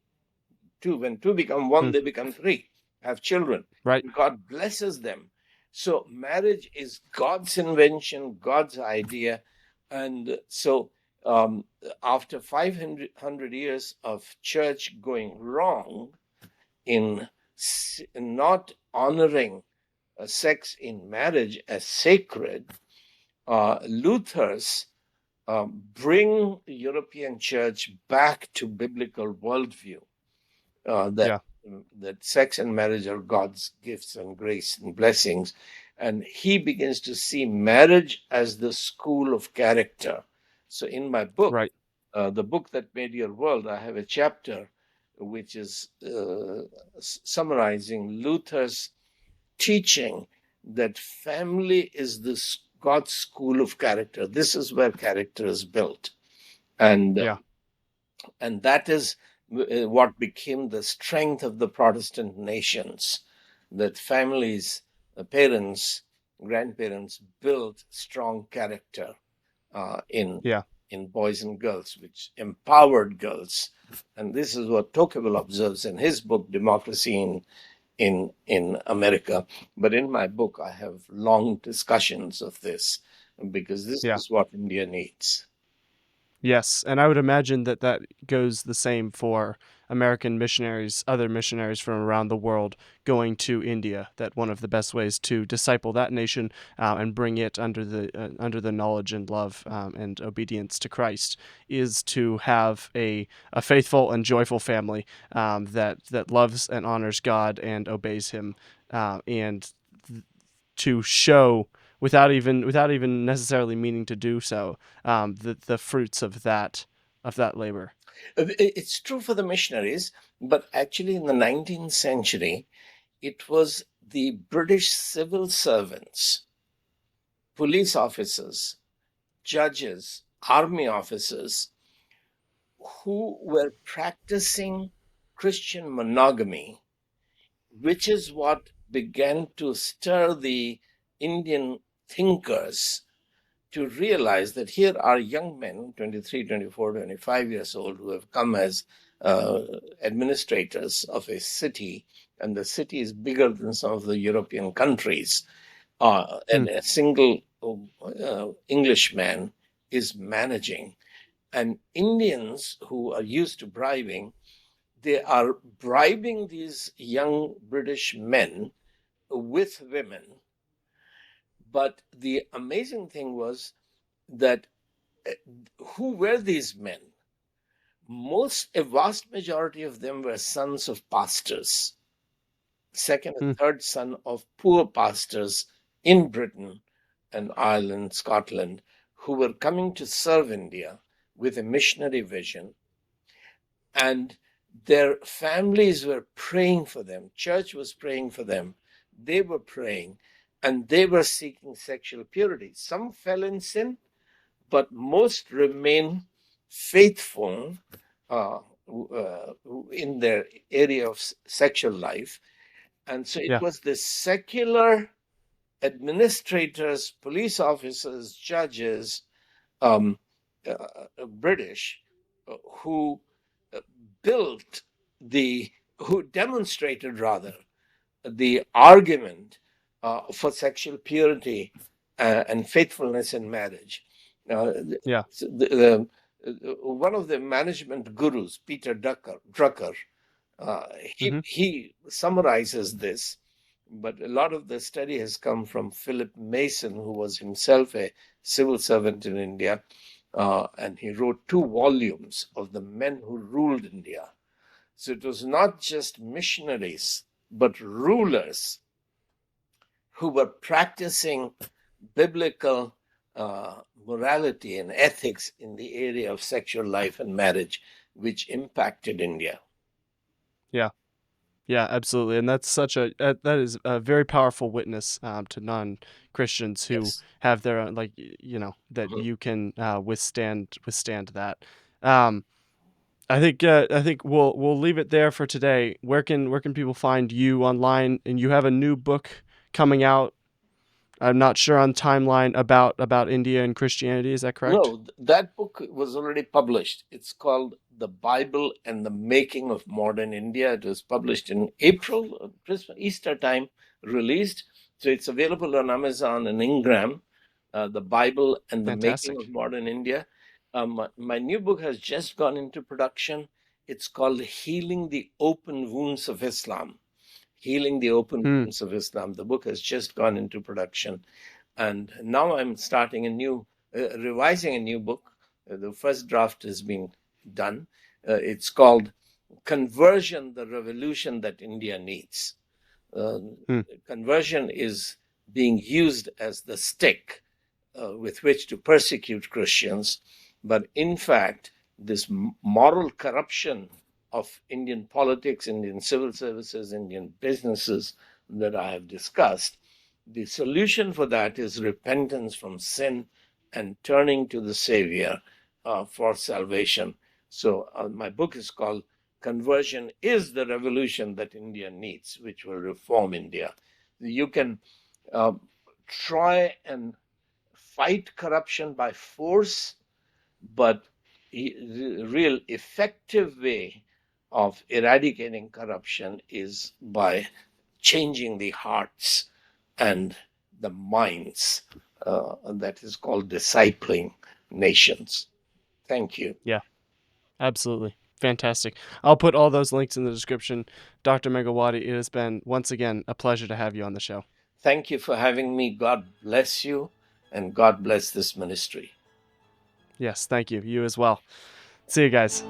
Two, when two become one, Hmm. they become three, have children. Right. God blesses them. So marriage is God's invention, God's idea, And so, um, after 500 years of church going wrong in not honoring sex in marriage as sacred, Luther's bring the European church back to biblical worldview, that Yeah. that sex and marriage are God's gifts and grace and blessings, and he begins to see marriage as the school of character. So, in my book, Right. the book that made your world, I have a chapter which is summarizing Luther's teaching that family is this God's school of character. This is where character is built, and Yeah. that is what became the strength of the Protestant nations. That families, parents, grandparents built strong character in Yeah. boys and girls, which empowered girls. And this is what Tocqueville observes in his book Democracy in America. But in my book, I have long discussions of this because this Yeah. is what India needs. Yes, and I would imagine that that goes the same for American missionaries, other missionaries from around the world going to India. That one of the best ways to disciple that nation and bring it under the knowledge and love and obedience to Christ is to have a faithful and joyful family that loves and honors God and obeys Him, and to show without even necessarily meaning to do so the fruits of that labor. It's true for the missionaries, but actually in the 19th century, it was the British civil servants, police officers, judges, army officers who were practicing Christian monogamy, which is what began to stir the Indian thinkers to realize that here are young men, 23, 24, 25 years old, who have come as uh, administrators of a city, and the city is bigger than some of the European countries. Hmm. And a single Englishman is managing. And Indians who are used to bribing, they are bribing these young British men with women. But the amazing thing was that uh, who were these men? A vast majority of them were sons of pastors, second and Hmm. third son of poor pastors in Britain and Ireland, Scotland, who were coming to serve India with a missionary vision, and their families were praying for them. Church was praying for them. They were praying, and they were seeking sexual purity. Some fell in sin, but most remain faithful uh, in their area of sexual life. And so it Yeah. was the secular administrators, police officers, judges, um, British, who uh, built who demonstrated rather the argument for sexual purity and faithfulness in marriage. Uh, Yeah. One of the management gurus, Peter Drucker, Hmm. he summarizes this, but a lot of the study has come from Philip Mason, who was himself a civil servant in India, and he wrote 2 volumes of the men who ruled India. So it was not just missionaries, but rulers who were practicing biblical morality and ethics in the area of sexual life and marriage, which impacted India. Yeah. Yeah, absolutely, and that's such a that is a very powerful witness to non-Christians who Yes. have their own, like that Mhm. you can withstand that. Um, I think we'll leave it there for today. Where can people find you online? And you have a new book coming out. I'm not sure on timeline about India and Christianity. Is that correct? No, that book was already published. It's called The Bible and the Making of Modern India. It was published in April, Christmas, Easter time, released. So it's available on Amazon and Ingram. The Bible and the Making of Fantastic. Modern India. My new book has just gone into production. It's called Healing the Open Wounds of Islam. Healing the Open Hmm. Wounds of Islam. The book has just gone into production. And now I'm starting revising a new book. The first draft has been done. It's called Conversion, the Revolution That India Needs. Uh, Hmm. Conversion is being used as the stick with which to persecute Christians. But in fact, this moral corruption of Indian politics, Indian civil services, Indian businesses that I have discussed, the solution for that is repentance from sin and turning to the Savior for salvation. So, my book is called Conversion is the Revolution That India Needs, which will reform India. You can uh, try and fight corruption by force, but the real effective way of eradicating corruption is by changing the hearts and the minds. That is called discipling nations. Thank you. Yeah, absolutely. Fantastic. I'll put all those links in the description. Dr. Mangalwadi, it has been once again a pleasure to have you on the show. Thank you for having me. God bless you, and God bless this ministry. Yes, thank you. You as well. See you guys.